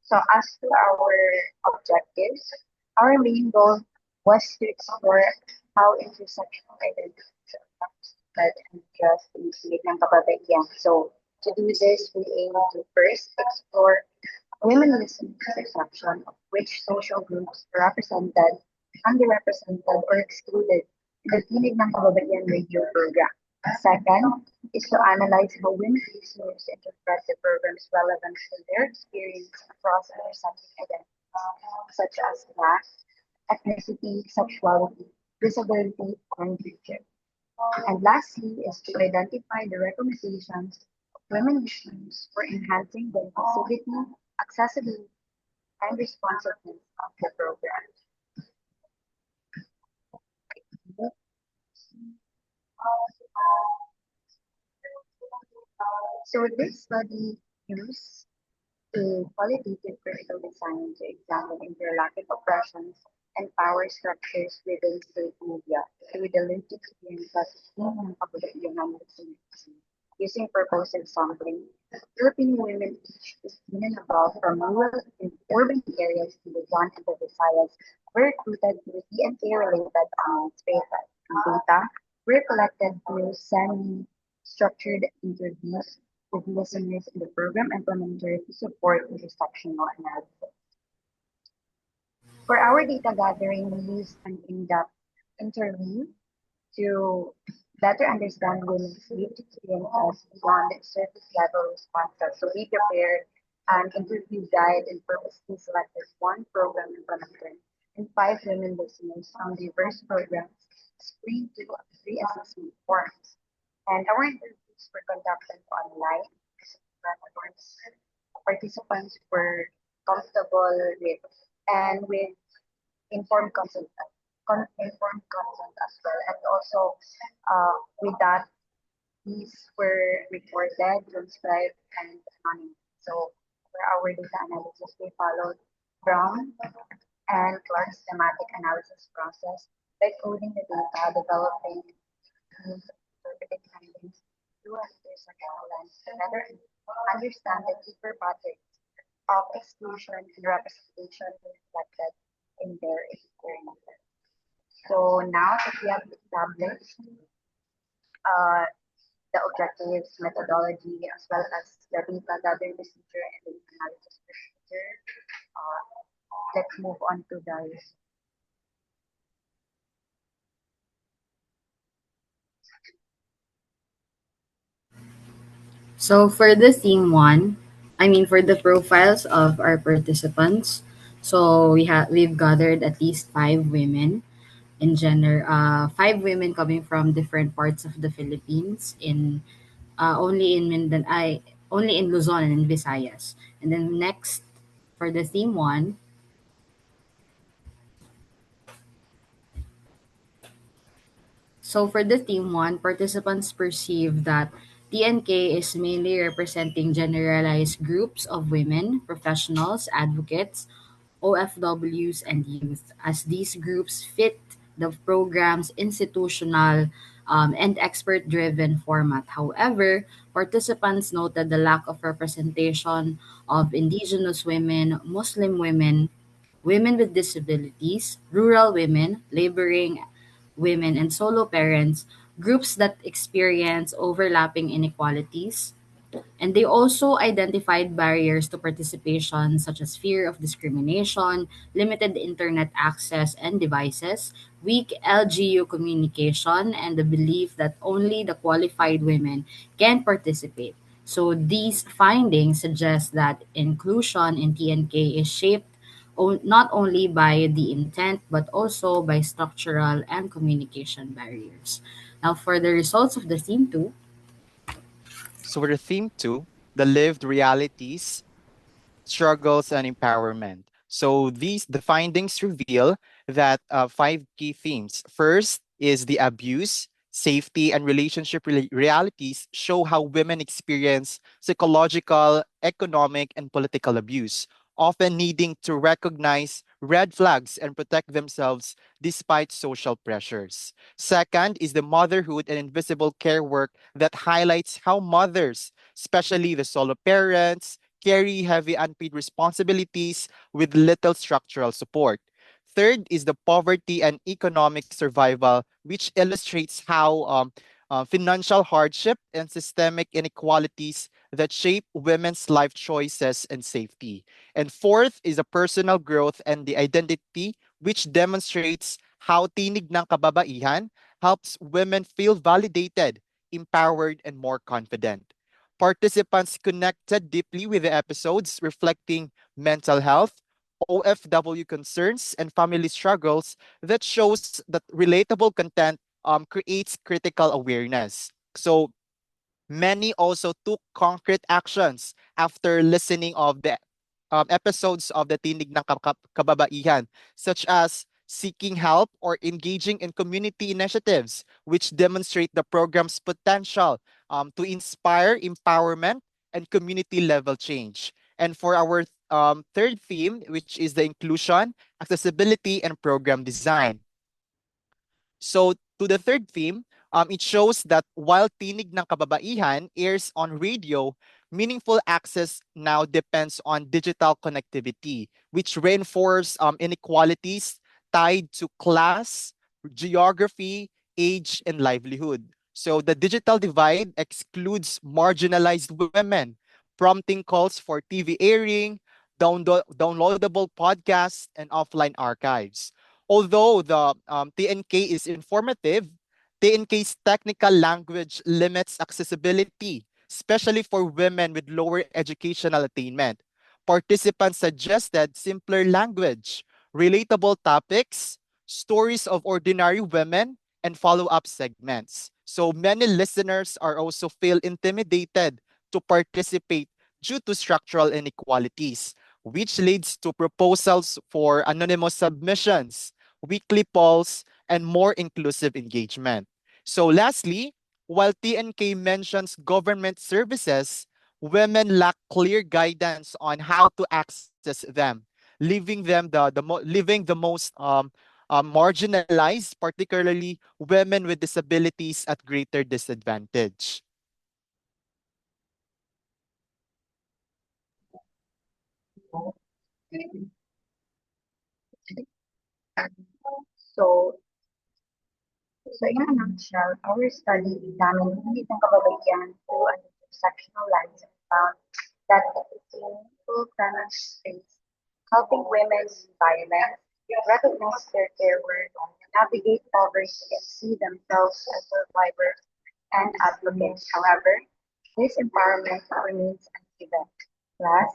So as to our objectives, our main goal was to explore how intersectional identities affect and address the issue ng kababaihan. So to do this, we aim to first explore women listening perception of which social groups are represented, underrepresented, or excluded in the Tinig ng Kababaihan radio program. Second is to analyze how women listeners interpret the program's relevance to their experience across intersecting identities, such as class, ethnicity, sexuality, visibility, and leadership. And lastly is to identify the recommendations of women issues for enhancing the inclusivity, accessibility, and responsiveness of the program. So this study used a qualitative critical design to examine interlocking oppressions and power structures within state media through the lived experiences ng kababayan using purposive sampling. Philippine women each is in and above from rural and urban areas in Luzon and the Visayas were recruited through TNK-related online spaces. And data were collected through semi-structured interviews with listeners in the program implementer to support intersectional analysis. For our data gathering, we used an in-depth interview to better understand women's lived experiences beyond surface level responses. So we prepared an interview guide and purposely selected one program implementer and five women listeners from diverse programs, screened to three assessment forms. And our interviews were conducted online. Participants were comfortable with and with informed consent, informed consent as well. And also, with that, these were recorded, transcribed, and anonymous. So for our data analysis, we followed Brown and Clark's thematic analysis process by coding the data, developing these interpreted findings through an intersectional lens to better understand the deeper patterns of exclusion and representation reflected in their experiences. So now that we have established uh, the objectives, methodology, as well as the data gathering procedure and the analysis procedure, uh, let's move on to the So for the theme one, I mean for the profiles of our participants, so we've gathered at least five women in gender, five women coming from different parts of the Philippines in only in only in Luzon and in Visayas. And then next for the theme one, so for the theme one, participants perceive that TNK is mainly representing generalized groups of women, professionals, advocates, OFWs, and youth, as these groups fit the program's institutional and expert driven format. However, participants noted the lack of representation of indigenous women, Muslim women, women with disabilities, rural women, laboring women, and solo parents, groups that experience overlapping inequalities. And they also identified barriers to participation, such as fear of discrimination, limited internet access and devices, weak LGU communication, and the belief that only the qualified women can participate. So these findings suggest that inclusion in TNK is shaped not only by the intent but also by structural and communication barriers. Now, for the results of the theme 2, So for the theme two, the lived realities, struggles, and empowerment. So the findings reveal that five key themes. First is the abuse, safety, and relationship realities show how women experience psychological, economic, and political abuse, often needing to recognize red flags and protect themselves despite social pressures. Second is the motherhood and invisible care work that highlights how mothers, especially the solo parents, carry heavy unpaid responsibilities with little structural support. Third is the poverty and economic survival, which illustrates how financial hardship and systemic inequalities that shape women's life choices and safety. And fourth is the personal growth and the identity, which demonstrates how tinig ng kababaihan helps women feel validated, empowered, and more confident. Participants connected deeply with the episodes, reflecting mental health, OFW concerns, and family struggles that shows that relatable content creates critical awareness. So many also took concrete actions after listening of the episodes of the Tinig ng Kababaihan, such as seeking help or engaging in community initiatives, which demonstrate the program's potential to inspire empowerment and community level change. And for our third theme, which is the inclusion, accessibility, and program design. So to the third theme, it shows that while Tinig ng Kababaihan airs on radio, meaningful access now depends on digital connectivity, which reinforce inequalities tied to class, geography, age, and livelihood. So the digital divide excludes marginalized women, prompting calls for TV airing, downloadable podcasts, and offline archives. Although the TNK is informative, TNK's technical language limits accessibility, especially for women with lower educational attainment. Participants suggested simpler language, relatable topics, stories of ordinary women, and follow-up segments. So many listeners are also feel intimidated to participate due to structural inequalities, which leads to proposals for anonymous submissions, weekly polls, and more inclusive engagement. So lastly, while TNK mentions government services, women lack clear guidance on how to access them, leaving the most marginalized, particularly women with disabilities, at greater disadvantage. So, so in a nutshell, our study examined hindi ng kababaihan through an intersectional lens and found that it is a meaningful feminist space, helping women see violence, recognize their worth, navigate poverty, and see themselves as survivors and advocates. However, this empowerment remains uneven. Class,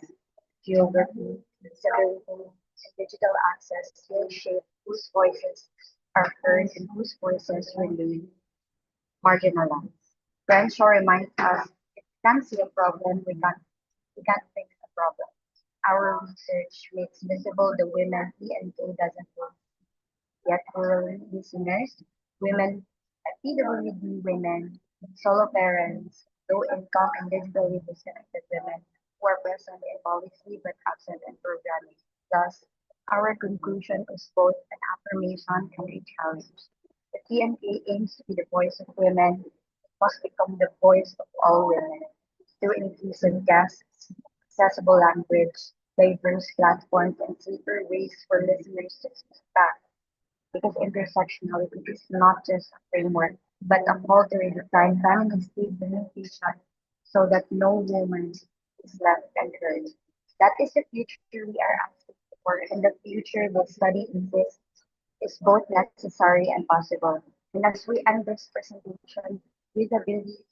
geography, disability, and digital access still shape whose voices are heard and whose voices remain marginalized. Crenshaw reminds us if we can't see a problem, we can't fix a problem. Our research makes visible the women PNK doesn't work. Yet rural listeners, women, PWD women, solo parents, low income and digitally disconnected women who are present in policy but absent in programming. Thus, our conclusion is both an affirmation and a challenge. The TNK aims to be the voice of women, it must become the voice of all women through inclusive guests, accessible language, diverse platforms, and safer ways for listeners to speak back because intersectionality is not just a framework, but a call to redefine feminist communication so that no woman is left unheard. That is the future we are asking for, and the future the study insists is both necessary and possible. And as we end this presentation with the belief,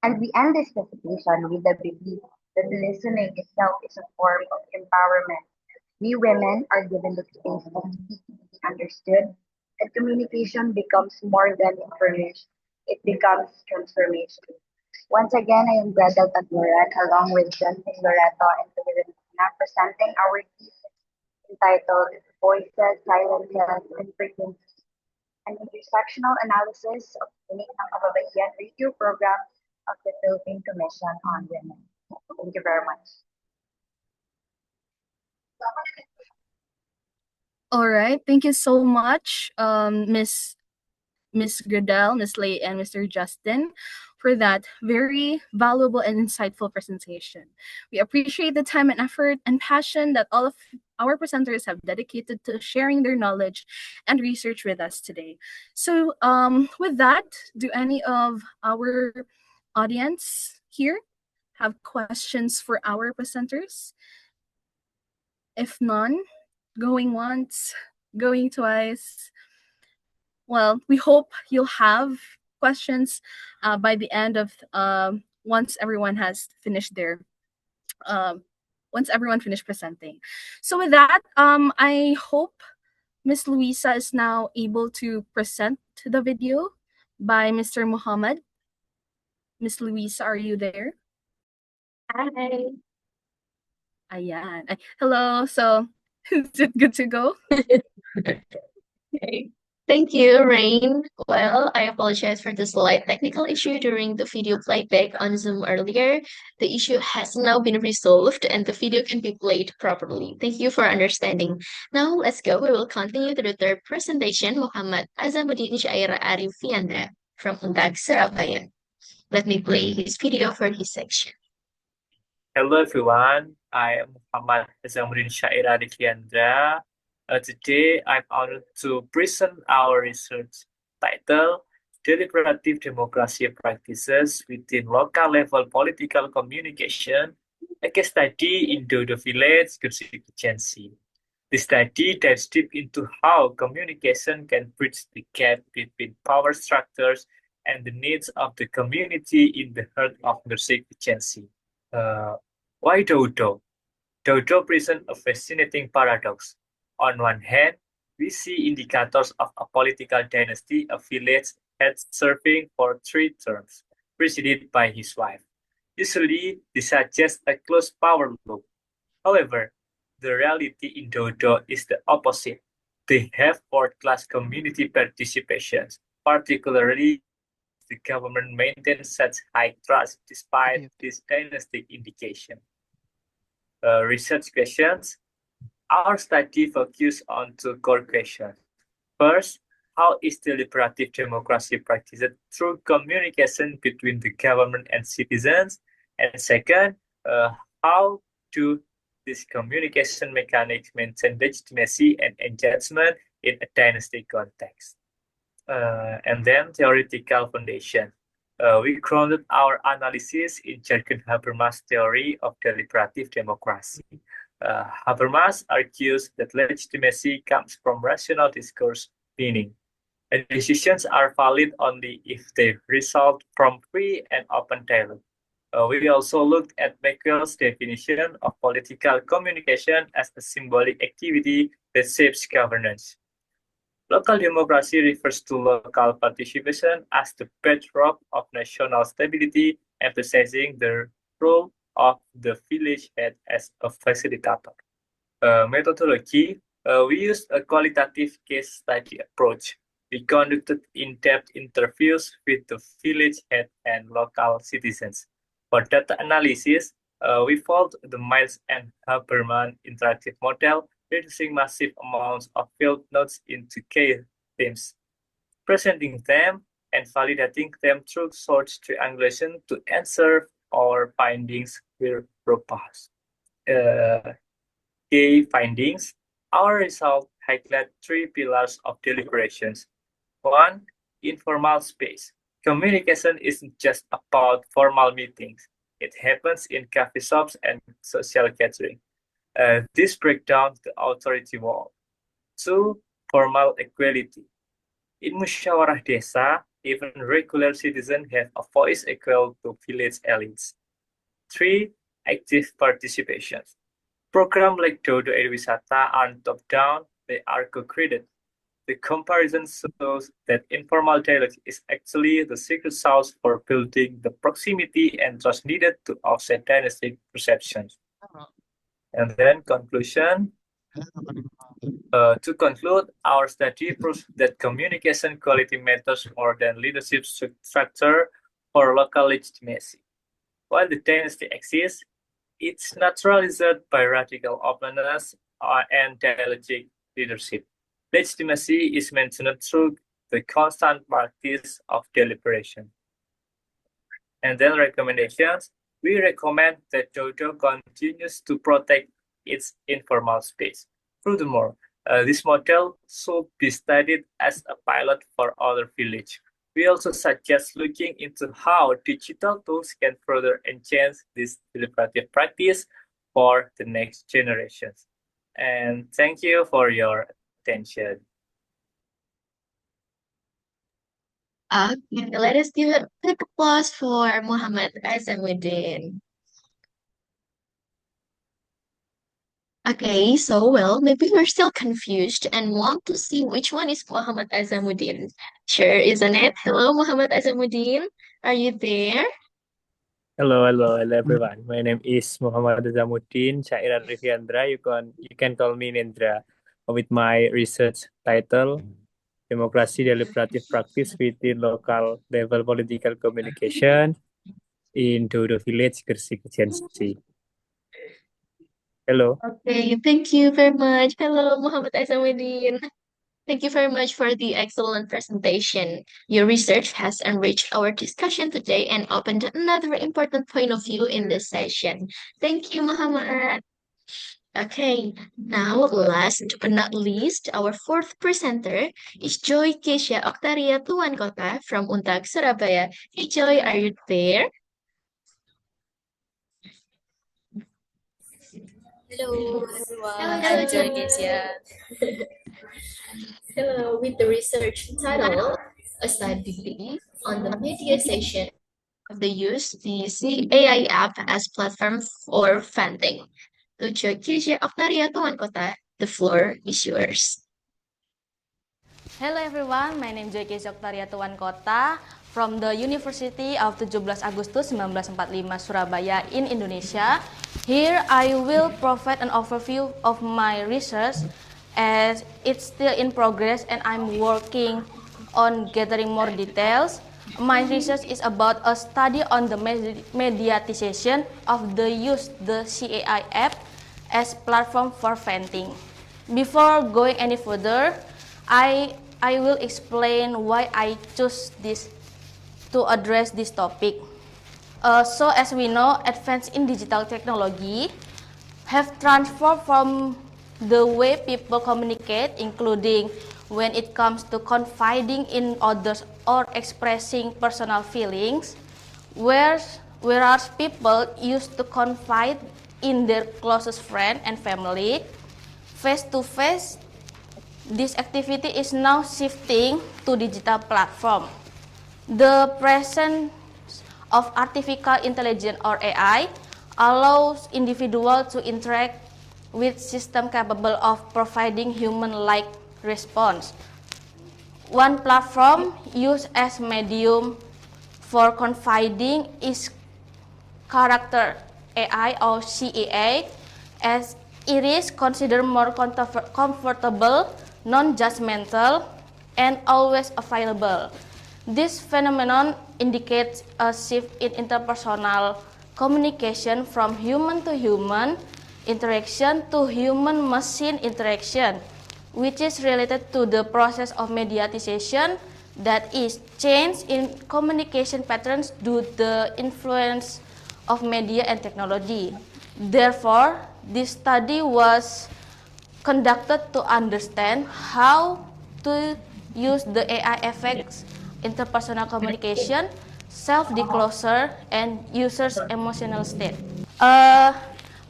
and we end this presentation with the belief that listening itself is a form of empowerment. We women are given the space to speak to be understood, and communication becomes more than information. It becomes transformation. Once again, I am Greta Tagloran along with Justin Loreto and Filipina presenting our thesis entitled Voices, Silences, and Frequencies, an intersectional analysis of the Nikang Kababaihan radio program of the Philippine Commission on Women. Thank you very much. All right. Thank you so much, Miss Gradel, Miss Lay, and Mr. Justin, for that very valuable and insightful presentation. We appreciate the time and effort and passion that all of our presenters have dedicated to sharing their knowledge and research with us today. So, with that, do any of our audience here have questions for our presenters? If none, going once, going twice. Well, we hope you'll have questions by the end of once everyone has finished their once everyone finished presenting. So with that, I hope Miss Luisa is now able to present the video by Mr. Muhammad. Miss Luisa, are you there? Hi. Ayan. Hello. So, is it good to go? Okay. Thank you, Rain. Well, I apologize for the slight technical issue during the video playback on Zoom earlier. The issue has now been resolved and the video can be played properly. Thank you for understanding. Now, let's go. We will continue to the third presentation, Muhammad Azamuddin Syair Arifianda from Undag, Surabaya. Let me play his video for this section. Hello everyone, I am Muhammad Zamuddin Syaira Dikyandra. Today I'm honored to present our research titled Deliberative Democracy Practices Within Local Level Political Communication, a case study in Dodo Village, Gresik Regency. The study dives deep into how communication can bridge the gap between power structures and the needs of the community in the heart of Gresik Regency. Why Dodo? Dodo presents a fascinating paradox. On one hand, we see indicators of a political dynasty a village had serving for 3 terms, preceded by his wife. Usually, this suggests a close power loop. However, the reality in Dodo is the opposite. They have fourth-class community participation, particularly the government maintains such high trust despite this dynastic indication. Research questions. Our study focused on 2 core questions. First, how is deliberative democracy practiced through communication between the government and citizens? And second, how do these communication mechanics maintain legitimacy and engagement in a dynastic context? And then theoretical foundation. We grounded our analysis in Jürgen Habermas' theory of deliberative democracy. Habermas argues that legitimacy comes from rational discourse, meaning decisions are valid only if they result from free and open dialogue. We also looked at Becquerel's definition of political communication as a symbolic activity that shapes governance. Local democracy refers to local participation as the bedrock of national stability, emphasizing the role of the village head as a facilitator. Methodology, we used a qualitative case study approach. We conducted in-depth interviews with the village head and local citizens. For data analysis, we followed the Miles and Haberman interactive model, reducing massive amounts of field notes into key themes, presenting them and validating them through source triangulation to ensure our findings were robust. Key findings. Our result highlight 3 pillars of deliberations. 1. Informal space. Communication isn't just about formal meetings. It happens in coffee shops and social gathering. This breaks down the authority wall. 2. Formal equality. In musyawarah desa, even regular citizens have a voice equal to village elites. 3. Active participation. Programs like Dodo Wisata aren't top-down, they are co-created. The comparison shows that informal dialogue is actually the secret sauce for building the proximity and trust needed to offset dynastic perceptions. And then conclusion. To conclude, our study proves that communication quality matters more than leadership structure for local legitimacy. While the dynasty exists, it's naturalized by radical openness and dialogic leadership. Legitimacy is maintained through the constant practice of deliberation. And then recommendations. We recommend that Dodo continues to protect its informal space. Furthermore, this model should be studied as a pilot for other villages. We also suggest looking into how digital tools can further enhance this deliberative practice for the next generations. And thank you for your attention. Okay, let us give a quick applause for Muhammad Azamuddin. Okay, so well, maybe we're still confused and want to see which one is Muhammad Azamuddin. Sure, isn't it? Hello, Muhammad Azamuddin. Are you there? Hello everyone. My name is Muhammad Zamuddin Syair Arifiandra. You can call me Nendra. With my research title, Democracy Deliberative Practice within Local Level Political Communication in Dodo Village, Gresik, Gen. Hello. Okay, thank you very much. Hello, Muhammad Azamuddin. Thank you very much for the excellent presentation. Your research has enriched our discussion today and opened another important point of view in this session. Thank you, Muhammad. Okay, now last but not least, our fourth presenter is Joy Kesia Oktaria Tuankota from Untag, Surabaya. Hey Joy, are you there? Hello, Hello, everyone. I'm Joy Joy. Kezia. Hello, with the research title, A Study on the Mediation Of the use the CAI app as platform for funding. To Joy Kesia Oktaria Tuankota, the floor is yours. Hello everyone, my name is Joyke Zoktaria Tuan Kota from the University of 17 Agustus 1945 Surabaya in Indonesia. Here I will provide an overview of my research as it's still in progress and I'm working on gathering more details. My research is about a study on the mediatization of the use the CAI app as platform for venting. Before going any further, I will explain why I chose this to address this topic. So as we know, advance in digital technology have transformed from the way people communicate, including when it comes to confiding in others or expressing personal feelings, whereas people used to confide in their closest friend and family, face to face. This activity is now shifting to digital platform. The presence of artificial intelligence or AI allows individuals to interact with systems capable of providing human-like response. One platform used as medium for confiding is Character AI or CAA, as it is considered more comfortable, non-judgmental, and always available. This phenomenon indicates a shift in interpersonal communication from human to human interaction to human-machine interaction, which is related to the process of mediatization, that is, change in communication patterns due to the influence of media and technology. Therefore, this study was conducted to understand how to use the AI effects, interpersonal communication, self-disclosure, and users' emotional state.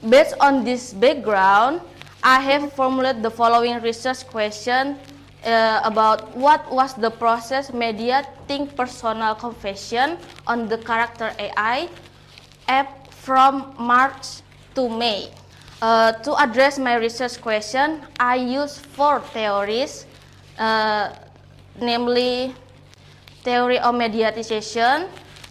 Based on this background, I have formulated the following research question about what was the process mediating personal confession on the Character AI app from March to May. To address my research question, I used 4 theories, namely theory of mediatization.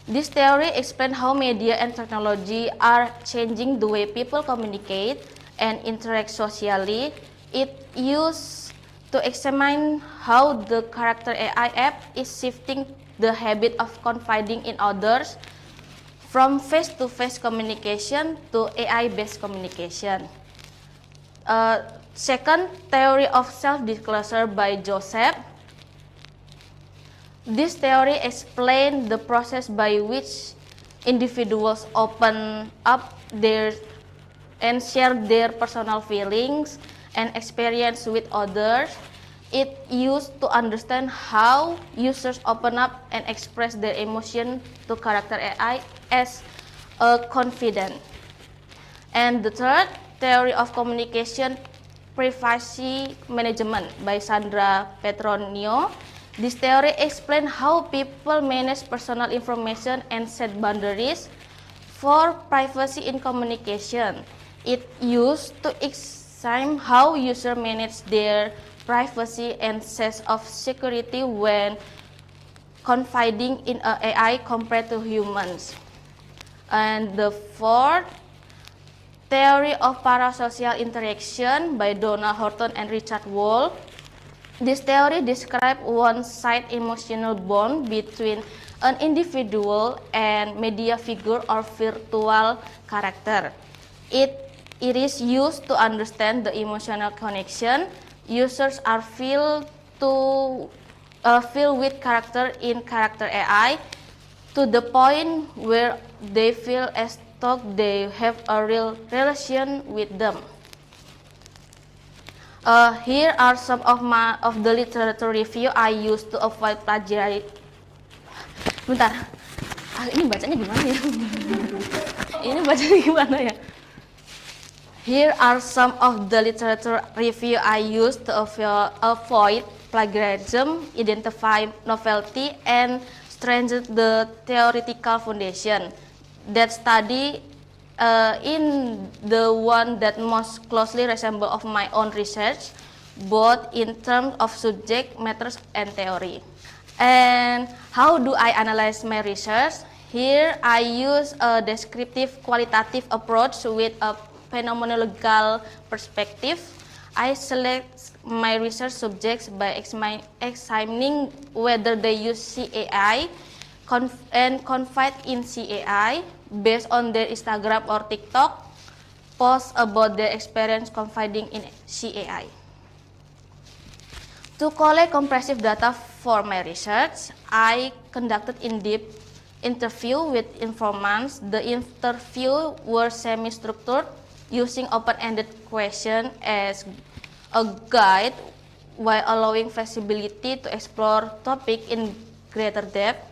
This theory explains how media and technology are changing the way people communicate and interact socially. It used to examine how the Character AI app is shifting the habit of confiding in others from face-to-face communication to AI-based communication. Second, theory of self-disclosure by Joseph. This theory explains the process by which individuals open up their and share their personal feelings and experience with others. It used to understand how users open up and express their emotion to Character AI as a confident. And the third, theory of communication privacy management by Sandra Petronio. This theory explains how people manage personal information and set boundaries for privacy in communication. It used to same how users manage their privacy and sense of security when confiding in a AI compared to humans. And the fourth, theory of parasocial interaction by Donald Horton and Richard Wall. This theory describes one-sided emotional bond between an individual and media figure or virtual character. It is used to understand the emotional connection users are feel with character in character AI to the point where they feel as though they have a real relation with them. Here are some of the literature review I used to avoid plagiarism. Bentar, ini bacanya gimana ya? Ini bacanya gimana ya? Here are some of the literature review I used to avoid plagiarism, identify novelty, and strengthen the theoretical foundation. That study in the one that most closely resemble of my own research, both in terms of subject matters and theory. And how do I analyze my research? Here I use a descriptive qualitative approach with a phenomenological perspective. I select my research subjects by examining whether they use CAI and confide in CAI based on their Instagram or TikTok posts about their experience confiding in CAI. To collect comprehensive data for my research, I conducted in-depth interview with informants. The interview were semi-structured, using open-ended questions as a guide while allowing flexibility to explore topic in greater depth,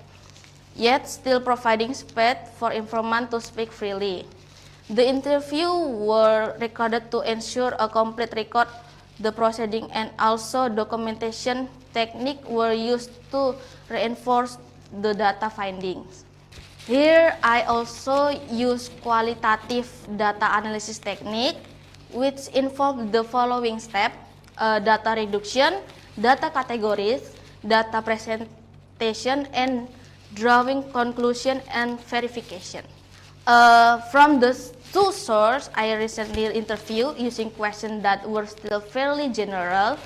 yet still providing space for informant to speak freely. The interview were recorded to ensure a complete record the proceeding, and also documentation technique were used to reinforce the data findings. Here I also use qualitative data analysis technique, which involve the following steps: data reduction, data categories, data presentation, and drawing conclusion and verification. From the two sources I recently interviewed using questions that were still fairly general,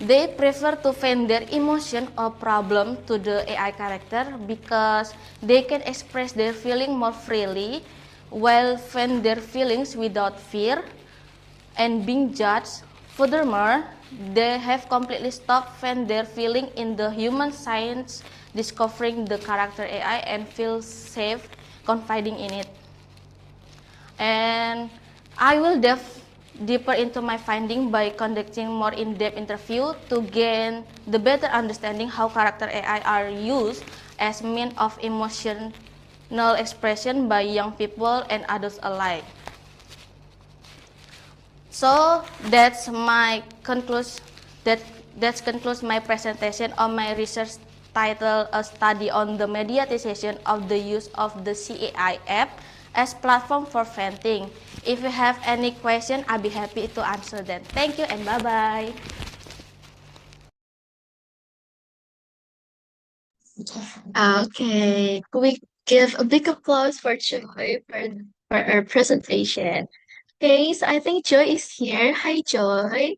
they prefer to vent their emotion or problem to the AI character because they can express their feeling more freely while vent their feelings without fear and being judged. Furthermore, they have completely stopped vent their feeling in the human science, discovering the character AI and feel safe confiding in it. And I will delve deeper into my finding by conducting more in-depth interview to gain the better understanding how character AI are used as means of emotional expression by young people and adults alike. So that's my conclusion. That concludes my presentation on my research titled "A Study on the Mediatization of the Use of the CAI App as Platform for Venting." If you have any question, I'll be happy to answer them. Thank you and bye-bye. Okay, we give a big applause for Joy for our presentation. Okay, so I think Joy is here. Hi, Joy.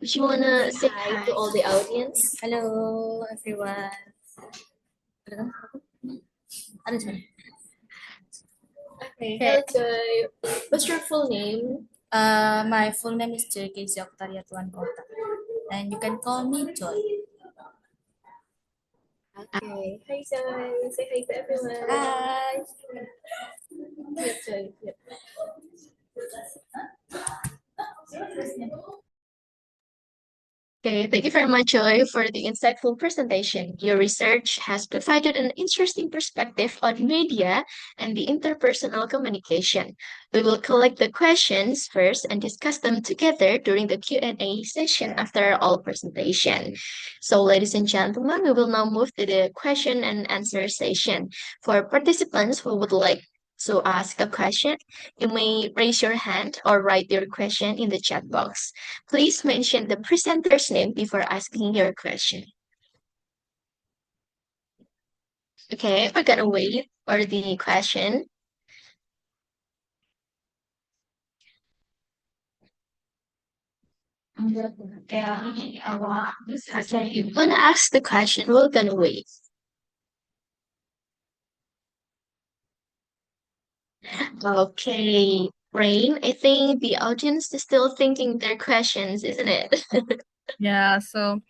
Would you wanna say Hi hi? to all the audience. Hello, everyone. Ano dyan? Okay, hello Joy. What's your full name? My full name is Joy Octariatuan Kota. And you can call me Joy. Okay. Hi Joy. Say hi to everyone. Hi. Yep, Joy. Yep. Okay, thank you very much, Joy, for the insightful presentation. Your research has provided an interesting perspective on media and the interpersonal communication. We will collect the questions first and discuss them together during the Q&A session after all presentation. So, ladies and gentlemen, we will now move to the question and answer session. For participants who would like to ask a question, you may raise your hand or write your question in the chat box. Please mention the presenter's name before asking your question. Okay, we're gonna wait for the question. Okay, you wanna ask the question, we're gonna wait. Okay, Rain, I think the audience is still thinking their questions, isn't it? Yeah, so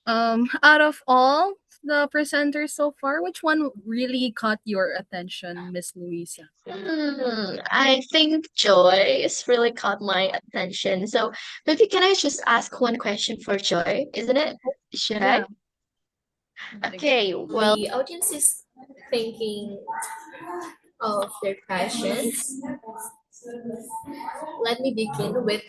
out of all the presenters so far, which one really caught your attention, Miss Louisa? I think Joy has really caught my attention. So maybe can I just ask one question for Joy, isn't it? Should Yeah. I? Okay, well, The audience is thinking of their questions. Let me begin with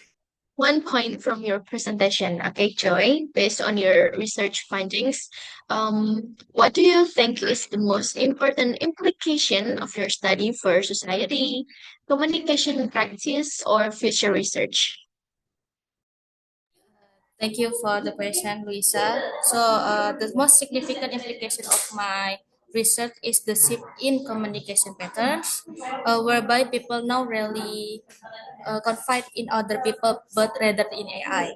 one point from your presentation, okay, Joy, based on your research findings, what do you think is the most important implication of your study for society, communication practice, or future research? Thank you for the question, Luisa. So, the most significant implication of my research is the shift in communication patterns, whereby people now rarely confide in other people, but rather in AI.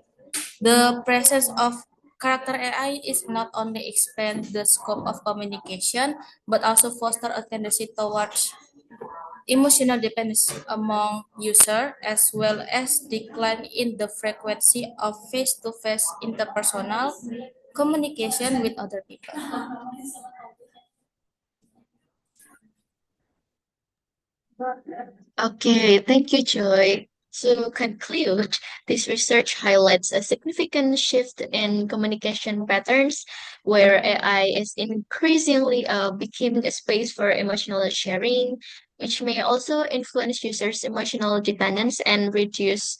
The presence of character AI is not only expand the scope of communication, but also foster a tendency towards emotional dependence among users, as well as decline in the frequency of face-to-face interpersonal communication with other people. Okay, thank you, Joy. To conclude, this research highlights a significant shift in communication patterns where AI is increasingly becoming a space for emotional sharing, which may also influence users' emotional dependence and reduce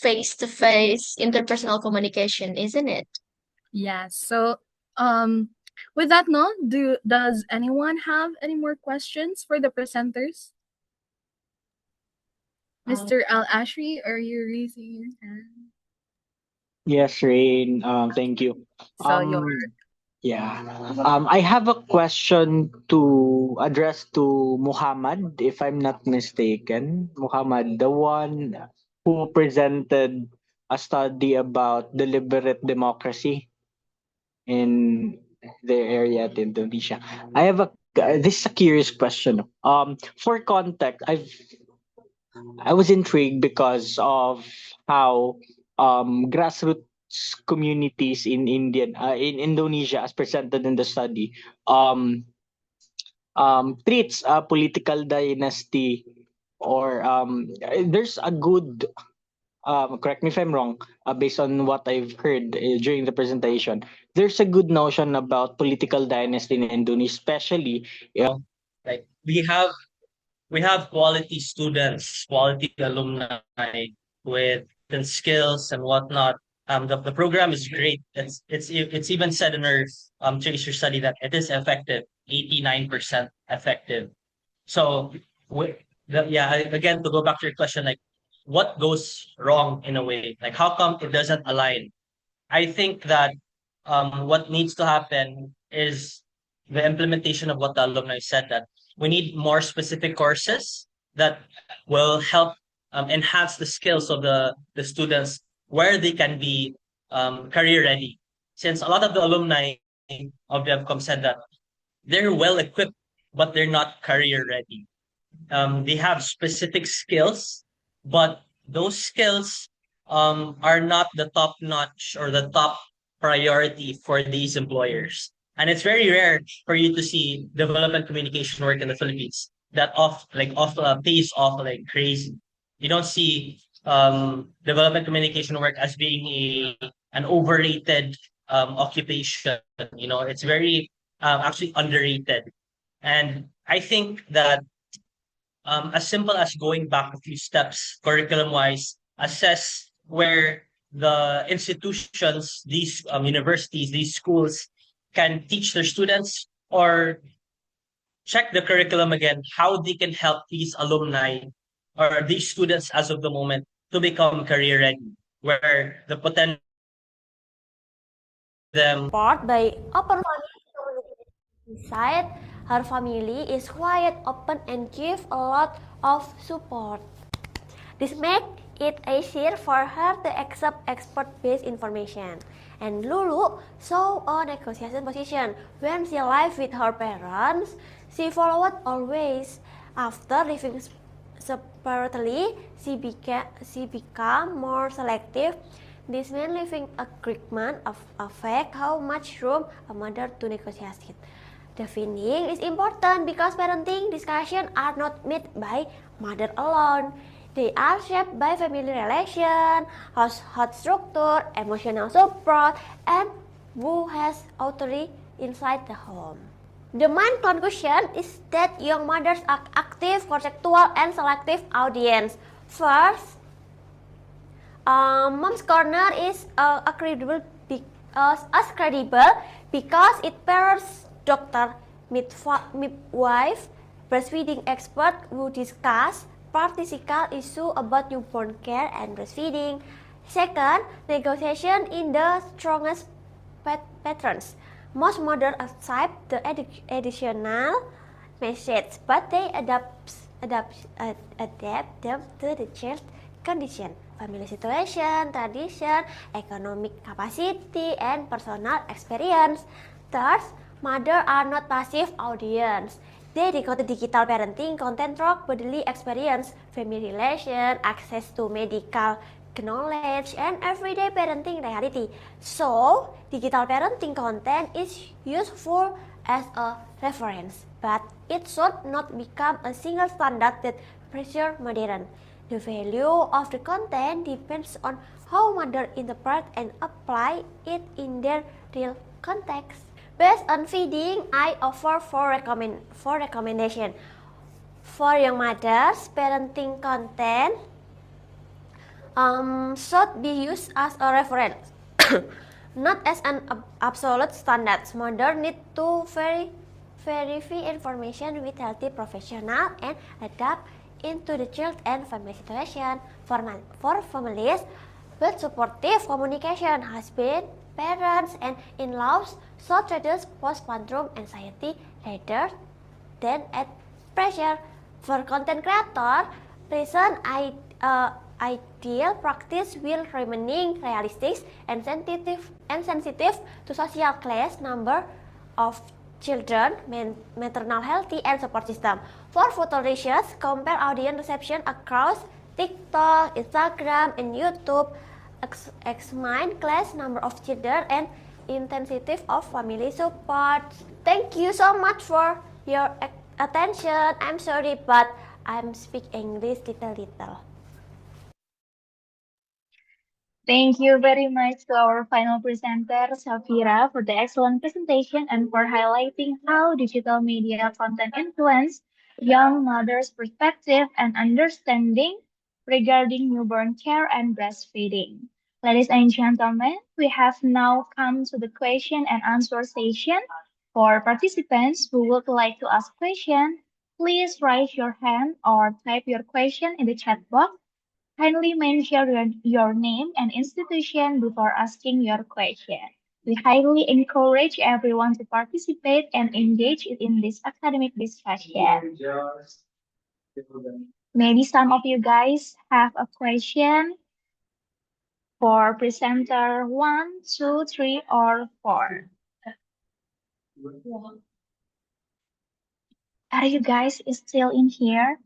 face-to-face interpersonal communication, isn't it? Yeah. So, um, with that note, does anyone have any more questions for the presenters? Mr. Al Ashri, are you raising your hand? Yes, Rain. Thank you. So your Yeah. I have a question to address to Muhammad, if I'm not mistaken. Muhammad, the one who presented a study about deliberate democracy in the area at Indonesia. I have a this is a curious question. For context, I was intrigued because of how grassroots communities in in Indonesia, as presented in the study, treats a political dynasty, or there's a good, correct me if I'm wrong, based on what I've heard during the presentation, there's a good notion about political dynasty in Indonesia, especially Like we have quality students, quality alumni with the skills and whatnot. The program is great. It's even said in our tracer study that it is effective, 89% effective. So again, to go back to your question, like what goes wrong in a way? Like how come it doesn't align? I think that what needs to happen is the implementation of what the alumni said, that we need more specific courses that will help enhance the skills of the students where they can be career ready. Since a lot of the alumni of DevCom said that they're well equipped, but they're not career ready. They have specific skills, but those skills are not the top notch or the top priority for these employers. And it's very rare for you to see development communication work in the Philippines that pays off like crazy. You don't see development communication work as being an overrated occupation. It's very actually underrated. And I think that as simple as going back a few steps curriculum wise, assess where the institutions, these universities, these schools can teach their students, or check the curriculum again, how they can help these alumni or these students as of the moment to become career ready, where the potential them Support by open family community. Beside, her family is quiet, open, and give a lot of support. This makes it easier for her to accept expert-based information. And Lulu saw a negotiation position when she lived with her parents. She followed always. After living separately, she became more selective. This means living agreement affect how much room a mother to negotiate. The finding is important because parenting discussions are not made by mother alone. They are shaped by family relation, household structure, emotional support, and who has authority inside the home. The main conclusion is that young mothers are active, conceptual, and selective audience. First, Mom's Corner is credible because it pairs doctor, midwife, breastfeeding expert who discuss practical issues about newborn care and breastfeeding. Second, negotiation in the strongest patterns. Most mothers accept the additional message, but they adapt them to the child's condition, family situation, tradition, economic capacity, and personal experience. Third, mothers are not passive audience. They decode digital parenting content through bodily experience, family relation, access to medical knowledge, and everyday parenting reality. So, digital parenting content is useful as a reference, but it should not become a single standard that pressure modern. The value of the content depends on how mothers interpret and apply it in their real context. Based on feeding, I offer four recommendations. For young mothers, parenting content should be used as a reference, not as an absolute standard. Mothers need to verify information with healthy professional and adapt into the child and family situation. For families, with supportive communication, husband, parents, and in-laws should reduce postpartum anxiety rather than add pressure. For content creator, present ideal practice will remaining realistic and sensitive to social class, number of children, maternal healthy, and support system. For future research, compare audience reception across TikTok, Instagram, and YouTube. Examine class, number of children, and intensity of family support. Thank you so much for your attention. I'm sorry, but I'm speak English little. Thank you very much to our final presenter, Safira, for the excellent presentation and for highlighting how digital media content influence young mothers' perspective and understanding regarding newborn care and breastfeeding. Ladies and gentlemen, we have now come to the question and answer session. For participants who would like to ask questions, please raise your hand or type your question in the chat box. Kindly mention your name and institution before asking your question. We highly encourage everyone to participate and engage in this academic discussion. Maybe some of you guys have a question for presenter 1, 2, 3, or 4. Are you guys still in here?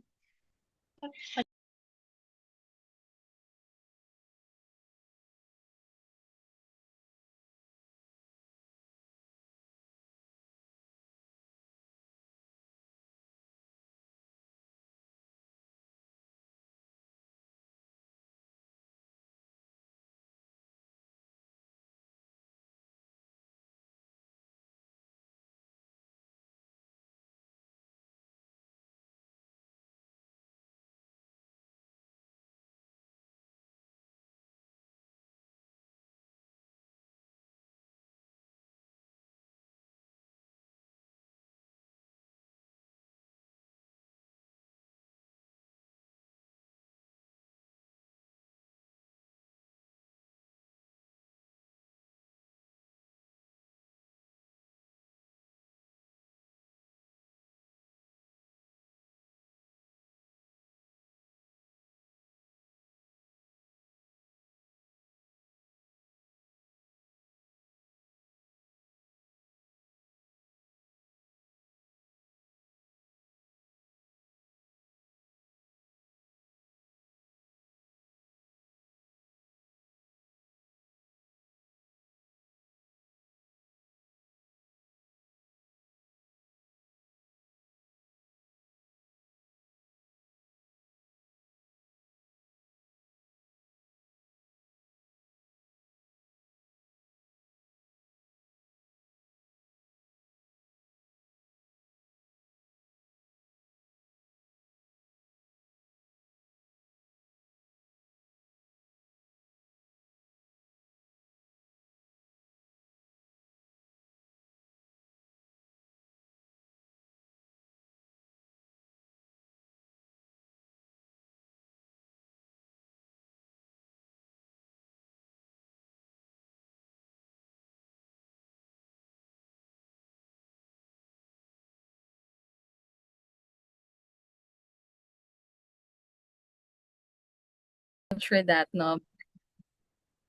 much for that, no.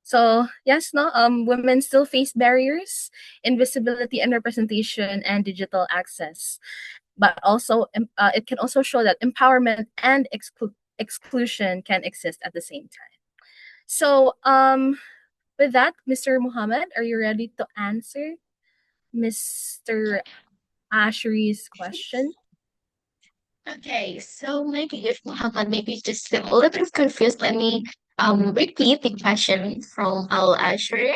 So yes, no, women still face barriers, invisibility and representation, and digital access. But also, it can also show that empowerment and exclusion can exist at the same time. So, with that, Mr. Muhammad, are you ready to answer Mr. Ashri's question? Okay, so maybe if Muhammad maybe just a little bit confused, let me repeat the question from Al Ashri.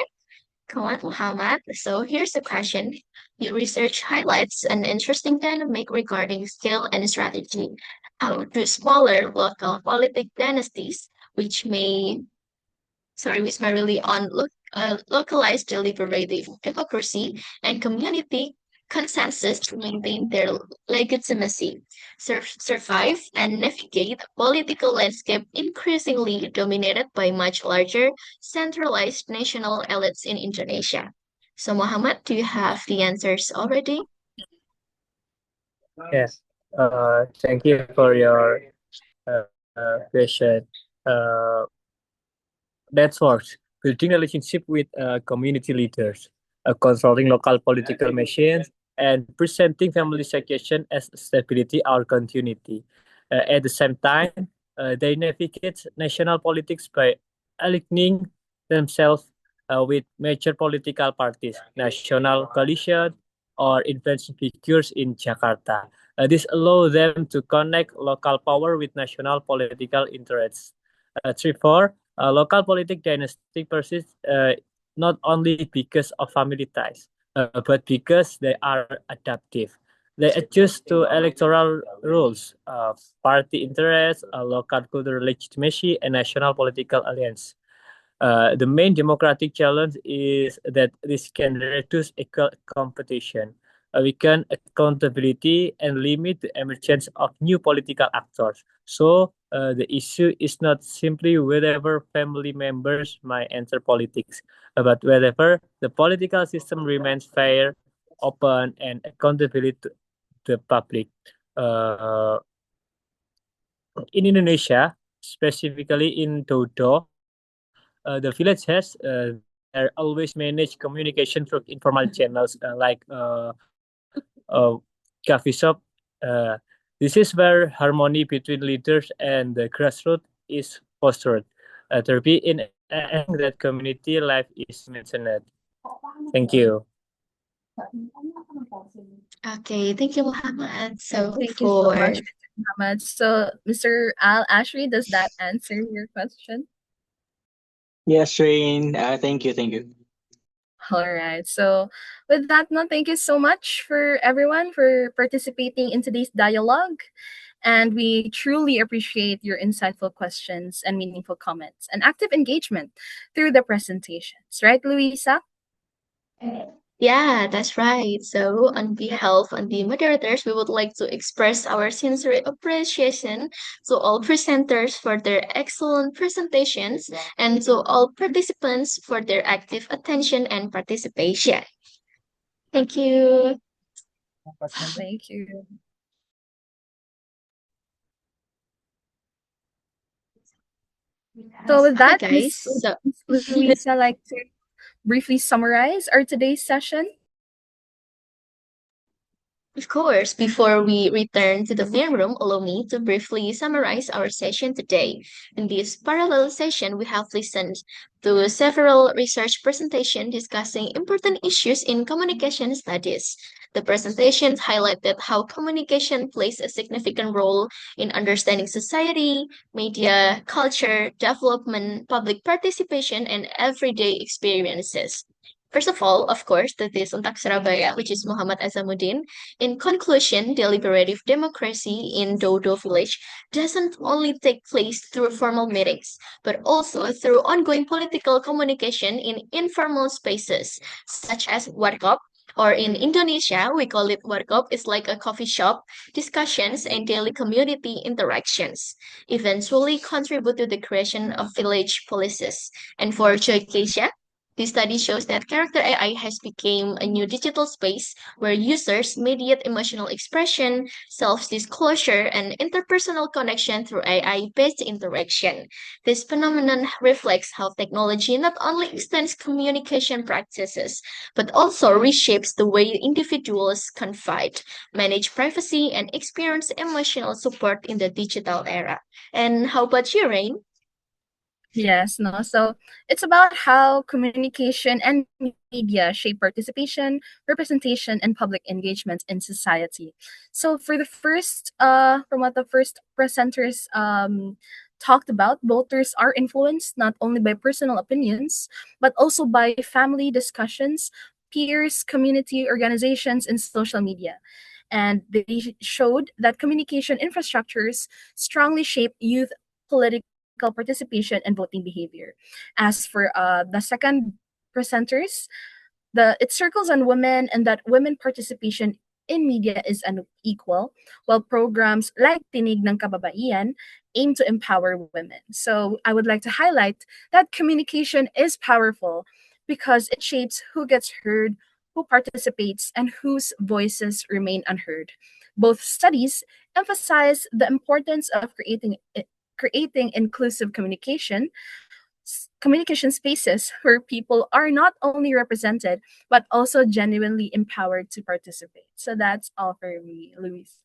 Come on, Muhammad. So here's the question. Your research highlights an interesting dynamic regarding skill and strategy. How do smaller local politic dynasties, which may rely on localized deliberative democracy and community consensus to maintain their legitimacy, survive, and navigate a political landscape increasingly dominated by much larger, centralized national elites in Indonesia. So, Muhammad, do you have the answers already? Yes. Thank you for your question. Uh, That's works. Building relationship with community leaders, controlling local political machines, and presenting family situation as stability or continuity. At the same time, they navigate national politics by aligning themselves with major political parties, national coalition, or influential figures in Jakarta. This allows them to connect local power with national political interests. Three, four, local politic dynasty persists not only because of family ties, but because they are adaptive. They adjust to electoral rules, party interests, local cultural legitimacy, and national political alliance. The main democratic challenge is that this can reduce equal competition, weaken accountability, and limit the emergence of new political actors. So, the issue is not simply whether family members might enter politics, but whether the political system remains fair, open, and accountable to the public. Uh, in Indonesia, specifically in Dodo, the village has there always manage communication through informal channels uh, coffee shop. Uh, this is where harmony between leaders and the grassroots is fostered. There be in that community life is mentioned. Thank you. Okay, thank you, Muhammad. So Thank you so for much, Mr. Muhammad. So, Mr. Al Ashri, does that answer your question? Yes, Rain. Thank you. Thank you. All right. So, with that, no, thank you so much for everyone for participating in today's dialogue. And we truly appreciate your insightful questions and meaningful comments and active engagement through the presentations. Right, Luisa? Yeah, that's right. So, on behalf of the moderators, we would like to express our sincere appreciation to all presenters for their excellent presentations and to all participants for their active attention and participation. Thank you. Thank you. So, with Hi, that, guys. Miss Luisa, like to briefly summarize our today's session? Of course, before we return to the main room, allow me to briefly summarize our session today. In this parallel session, we have listened to several research presentations discussing important issues in communication studies. The presentations highlighted how communication plays a significant role in understanding society, media, culture, development, public participation, and everyday experiences. First of all, of course, that is Untak Surabaya, which is Muhammad Azamuddin. In conclusion, deliberative democracy in Dodo village doesn't only take place through formal meetings, but also through ongoing political communication in informal spaces, such as workshop, or in Indonesia, we call it workshop. It's like a coffee shop, discussions, and daily community interactions, eventually contribute to the creation of village policies. And for Joy Keisha, This study shows that character AI has become a new digital space where users mediate emotional expression, self-disclosure, and interpersonal connection through AI-based interaction. This phenomenon reflects how technology not only extends communication practices, but also reshapes the way individuals confide, manage privacy, and experience emotional support in the digital era. And how about you, Rain? Yes, no. So it's about how communication and media shape participation, representation, and public engagement in society. So for the first, from what the first presenters talked about, voters are influenced not only by personal opinions, but also by family discussions, peers, community organizations, and social media. And they showed that communication infrastructures strongly shape youth political participation and voting behavior. As for the second presenters, it circles on women and that women participation in media is unequal, while programs like Tinig ng Kababaihan aim to empower women. So I would like to highlight that communication is powerful because it shapes who gets heard, who participates, and whose voices remain unheard. Both studies emphasize the importance of creating inclusive communication spaces where people are not only represented but also genuinely empowered to participate. So that's all for me, Luis.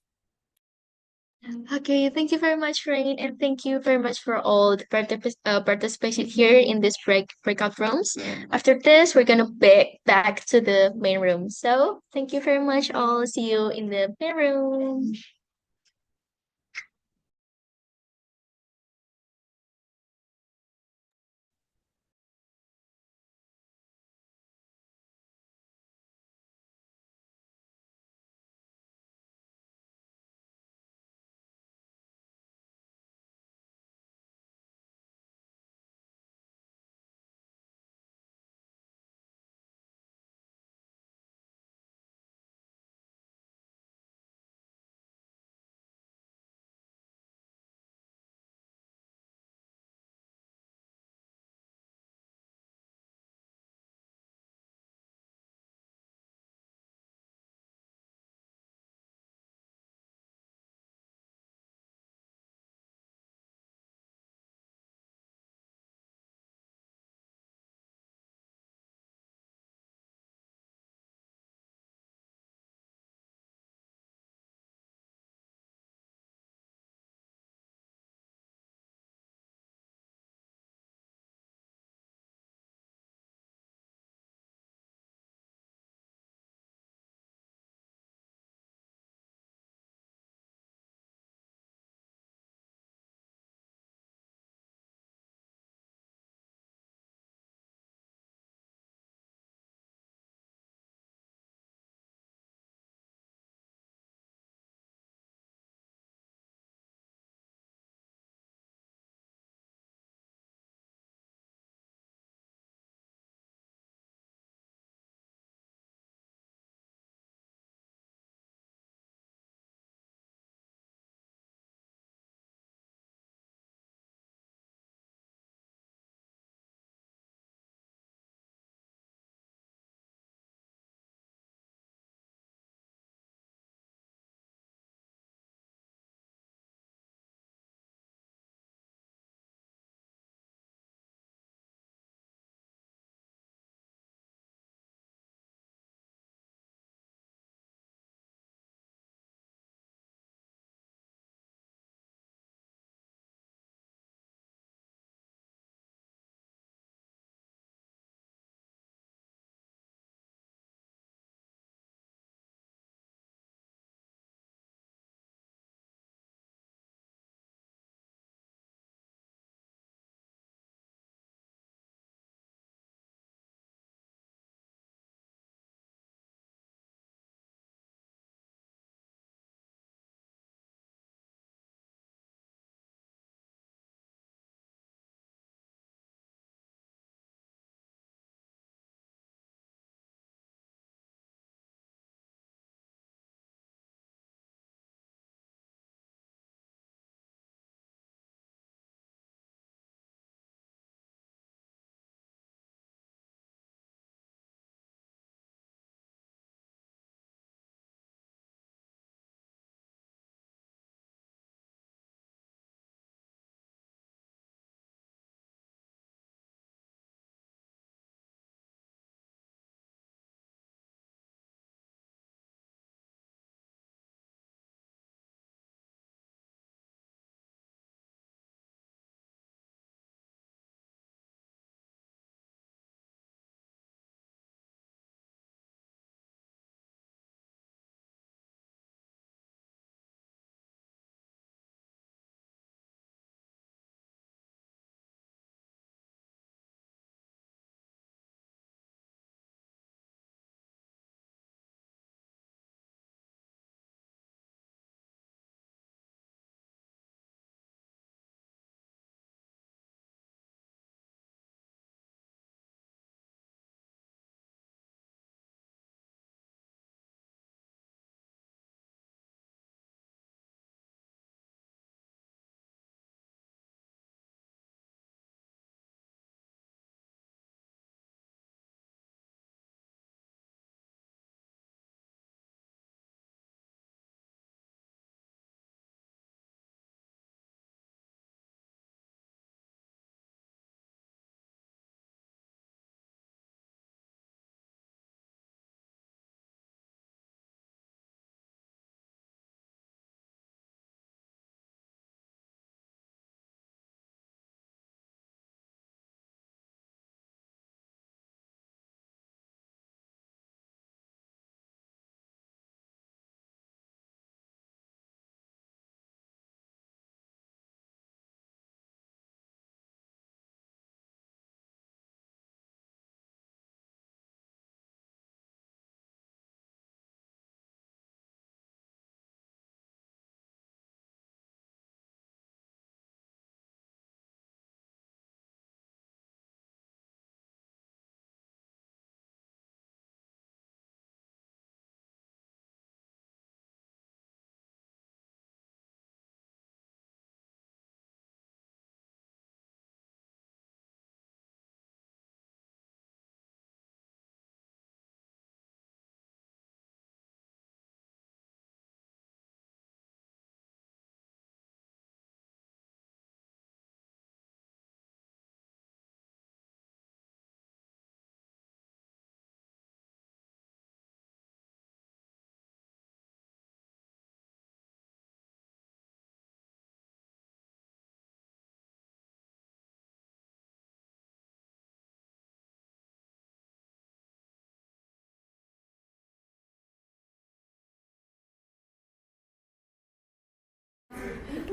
Okay, thank you very much, Rain, and thank you very much for all the participation here in this breakout rooms. After this, we're gonna back to the main room. So thank you very much, all. See you in the main room.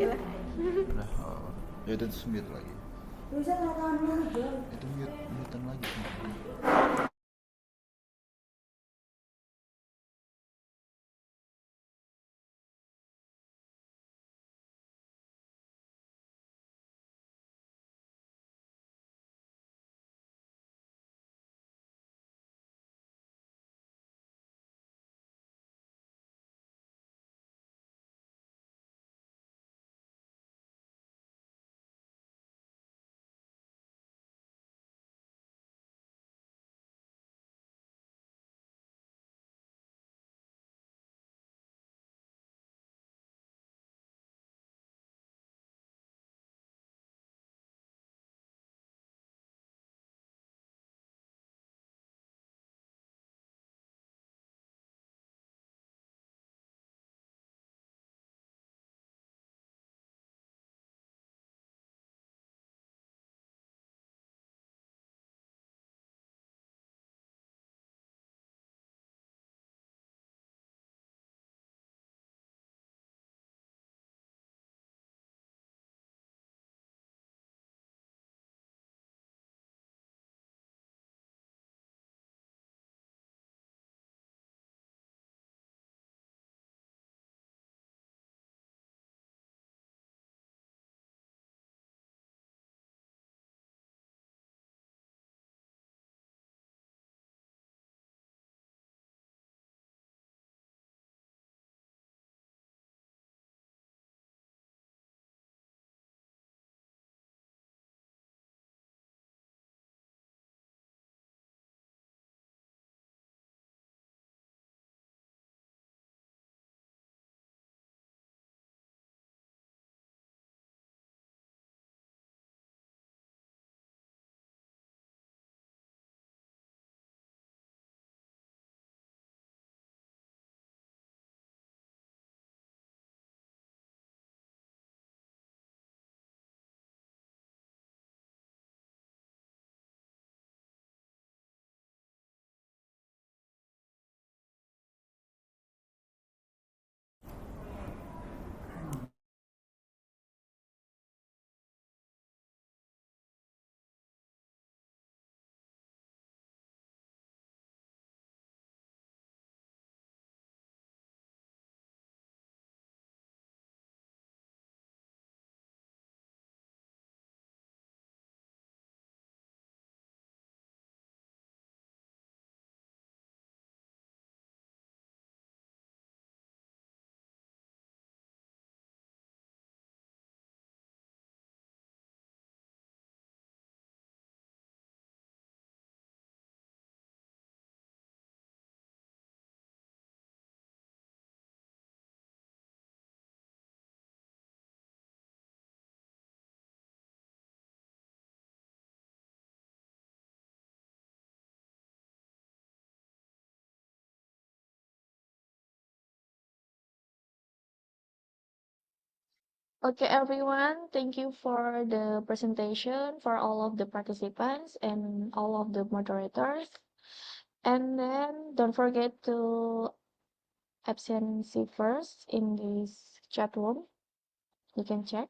Udah, ya udah terus mute lagi. Itu mutean lagi. Okay, everyone, thank you for the presentation, for all of the participants and all of the moderators. And then don't forget to absentee first in this chat room. You can check.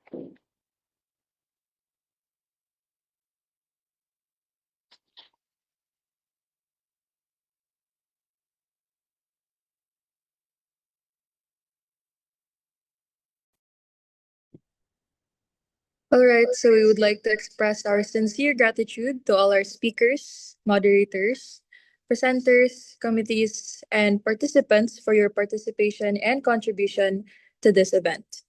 All right, so we would like to express our sincere gratitude to all our speakers, moderators, presenters, committees, and participants for your participation and contribution to this event.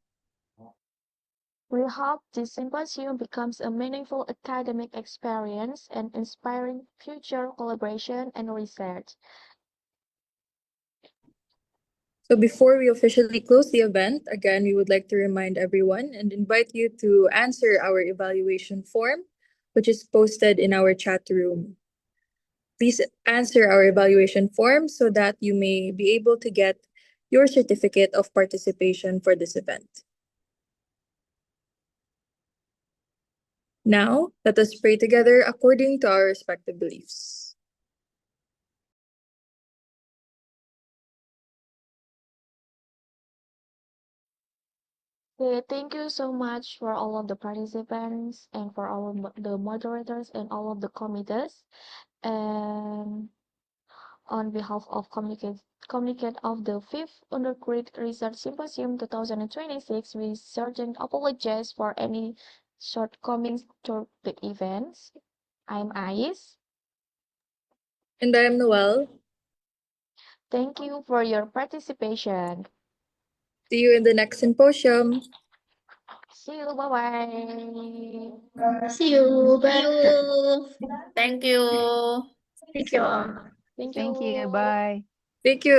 We hope this symposium becomes a meaningful academic experience and inspiring future collaboration and research. So before we officially close the event, again, we would like to remind everyone and invite you to answer our evaluation form, which is posted in our chat room. Please answer our evaluation form so that you may be able to get your certificate of participation for this event. Now, let us pray together according to our respective beliefs. Okay, thank you so much for all of the participants and for all of the moderators and all of the committees. And on behalf of Communicate of the 5th Undergraduate Research Symposium 2026, we certainly apologize for any shortcomings to the events. I'm Ais. And I am Noel. Thank you for your participation. See you in the next symposium. See you. Bye-bye. See you. See Bye. you. Thank you. Thank you. Thank Thank you. you. Bye. Thank you.